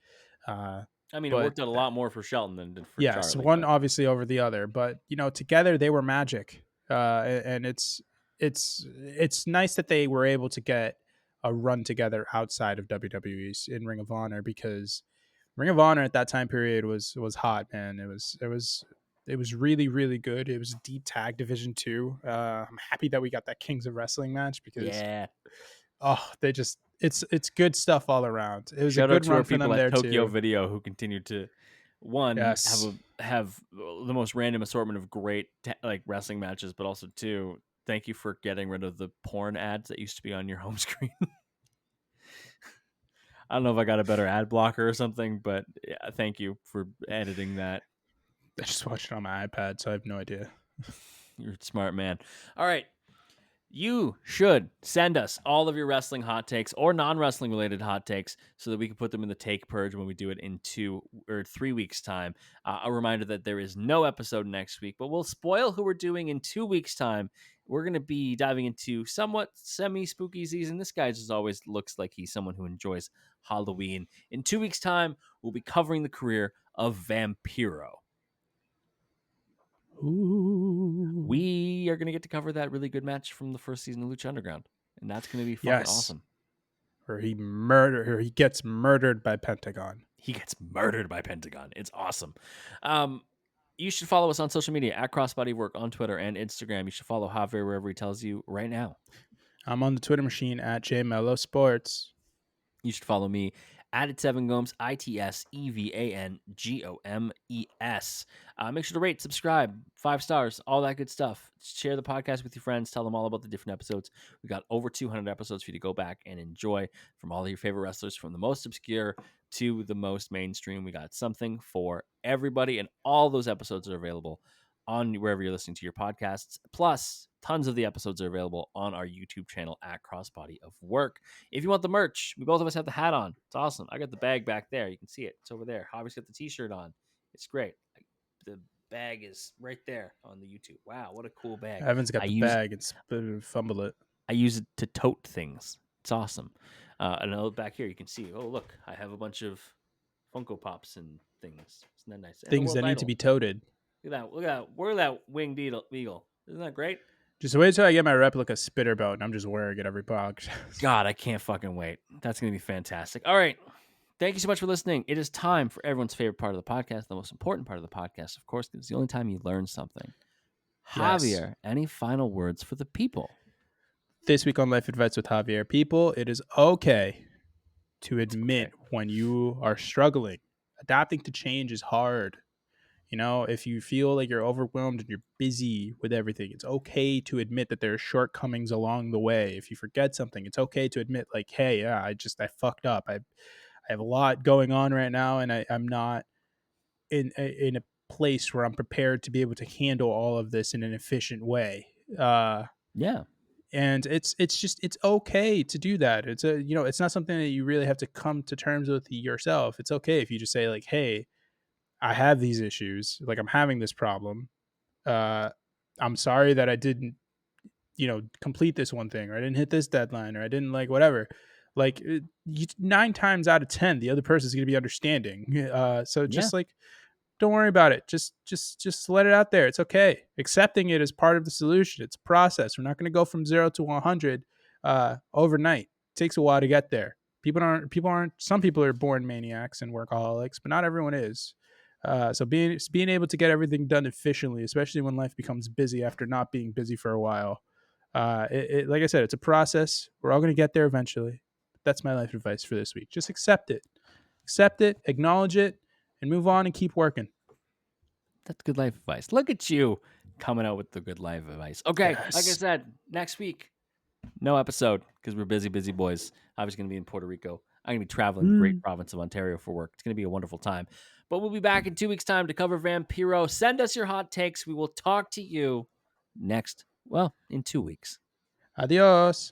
Uh, I mean, it but worked out a lot more for Shelton than it did for yes, Charlie, one but obviously over the other, but together they were magic. And it's nice that they were able to get a run together outside of WWE's in Ring of Honor because Ring of Honor at that time period was hot, man. It was really really good. It was a deep tag division too. I'm happy that we got that Kings of Wrestling match because yeah. they just it's good stuff all around. It was a Shout out good to our run for people them at there Tokyo too. Video who continued to one Yes, have the most random assortment of great like wrestling matches, but also two, thank you for getting rid of the porn ads that used to be on your home screen. I don't know if I got a better ad blocker or something, but yeah, thank you for editing that. I just watched it on my iPad, so I have no idea. You're a smart man. All right. You should send us all of your wrestling hot takes or non-wrestling related hot takes so that we can put them in the take purge when we do it in 2 or 3 weeks time. A reminder that there is no episode next week, but we'll spoil who we're doing in 2 weeks time. We're going to be diving into somewhat semi-spooky season. This guy just always looks like he's someone who enjoys Halloween. In 2 weeks time, we'll be covering the career of Vampiro. Ooh, We are going to get to cover that really good match from the first season of Lucha Underground, and that's going to be fucking yes, awesome. or he gets murdered by Pentagon. He gets murdered by Pentagon. It's awesome. Um, you should follow us on social media at Crossbody Work on Twitter and Instagram. You should follow Javier wherever he tells you right now. I'm on the Twitter machine at JMello Sports. You should follow me at @7gomes, ITSEVANGOMES. Make sure to rate, subscribe, 5 stars, all that good stuff. Share the podcast with your friends. Tell them all about the different episodes. We got over 200 episodes for you to go back and enjoy from all of your favorite wrestlers, from the most obscure to the most mainstream. We got something for everybody, and all those episodes are available on wherever you're listening to your podcasts. Plus, tons of the episodes are available on our YouTube channel at Crossbody of Work. If you want the merch, we both of us have the hat on. It's awesome. I got the bag back there. You can see it. It's over there. Javi's got the t-shirt on. It's great. The bag is right there on the YouTube. Wow, what a cool bag. Evan's got I the use bag and fumble it. I use it to tote things. It's awesome. And I look back here, you can see. Oh, look, I have a bunch of Funko Pops and things. Isn't that nice? And the Things world that need to title. be toted. Look at that. Look at that. Where's that winged eagle? Isn't that great? Just wait till I get my replica spitter boat and I'm just wearing it every podcast. God, I can't fucking wait. That's going to be fantastic. All right. Thank you so much for listening. It is time for everyone's favorite part of the podcast, the most important part of the podcast, of course, because it's the only time you learn something. Yes. Javier, any final words for the people? This week on Life Advice with Javier, people, it is okay to admit when you are struggling. Adapting to change is hard. If you feel like you're overwhelmed and you're busy with everything, it's okay to admit that there are shortcomings along the way. If you forget something, it's okay to admit, like, hey, yeah, I fucked up. I have a lot going on right now, and I'm not in a place where I'm prepared to be able to handle all of this in an efficient way. Yeah. And it's okay to do that. It's not something that you really have to come to terms with yourself. It's okay if you just say, like, hey, I have these issues, like, I'm having this problem. uh I'm sorry that I didn't complete this one thing, or I didn't hit this deadline, or I didn't, like, whatever. Like, 9 times out of 10 the other person is going to be understanding. So Yeah. just, like, don't worry about it. Just let it out there. It's okay. Accepting it is part of the solution. It's a process. We're not going to go from 0 to 100 overnight. It takes a while to get there. People aren't some people are born maniacs and workaholics, but not everyone is. So being able to get everything done efficiently, especially when life becomes busy after not being busy for a while, like I said, it's a process. We're all going to get there eventually. That's my life advice for this week. Just accept it, acknowledge it, and move on and keep working. That's good life advice. Look at you coming out with the good life advice. Okay. Like I Yes. said, next week, no episode because we're busy, busy boys. I was going to be in Puerto Rico. I'm going to be traveling the great province of Ontario for work. It's going to be a wonderful time. But we'll be back in 2 weeks' time to cover Vampiro. Send us your hot takes. We will talk to you in 2 weeks. Adios.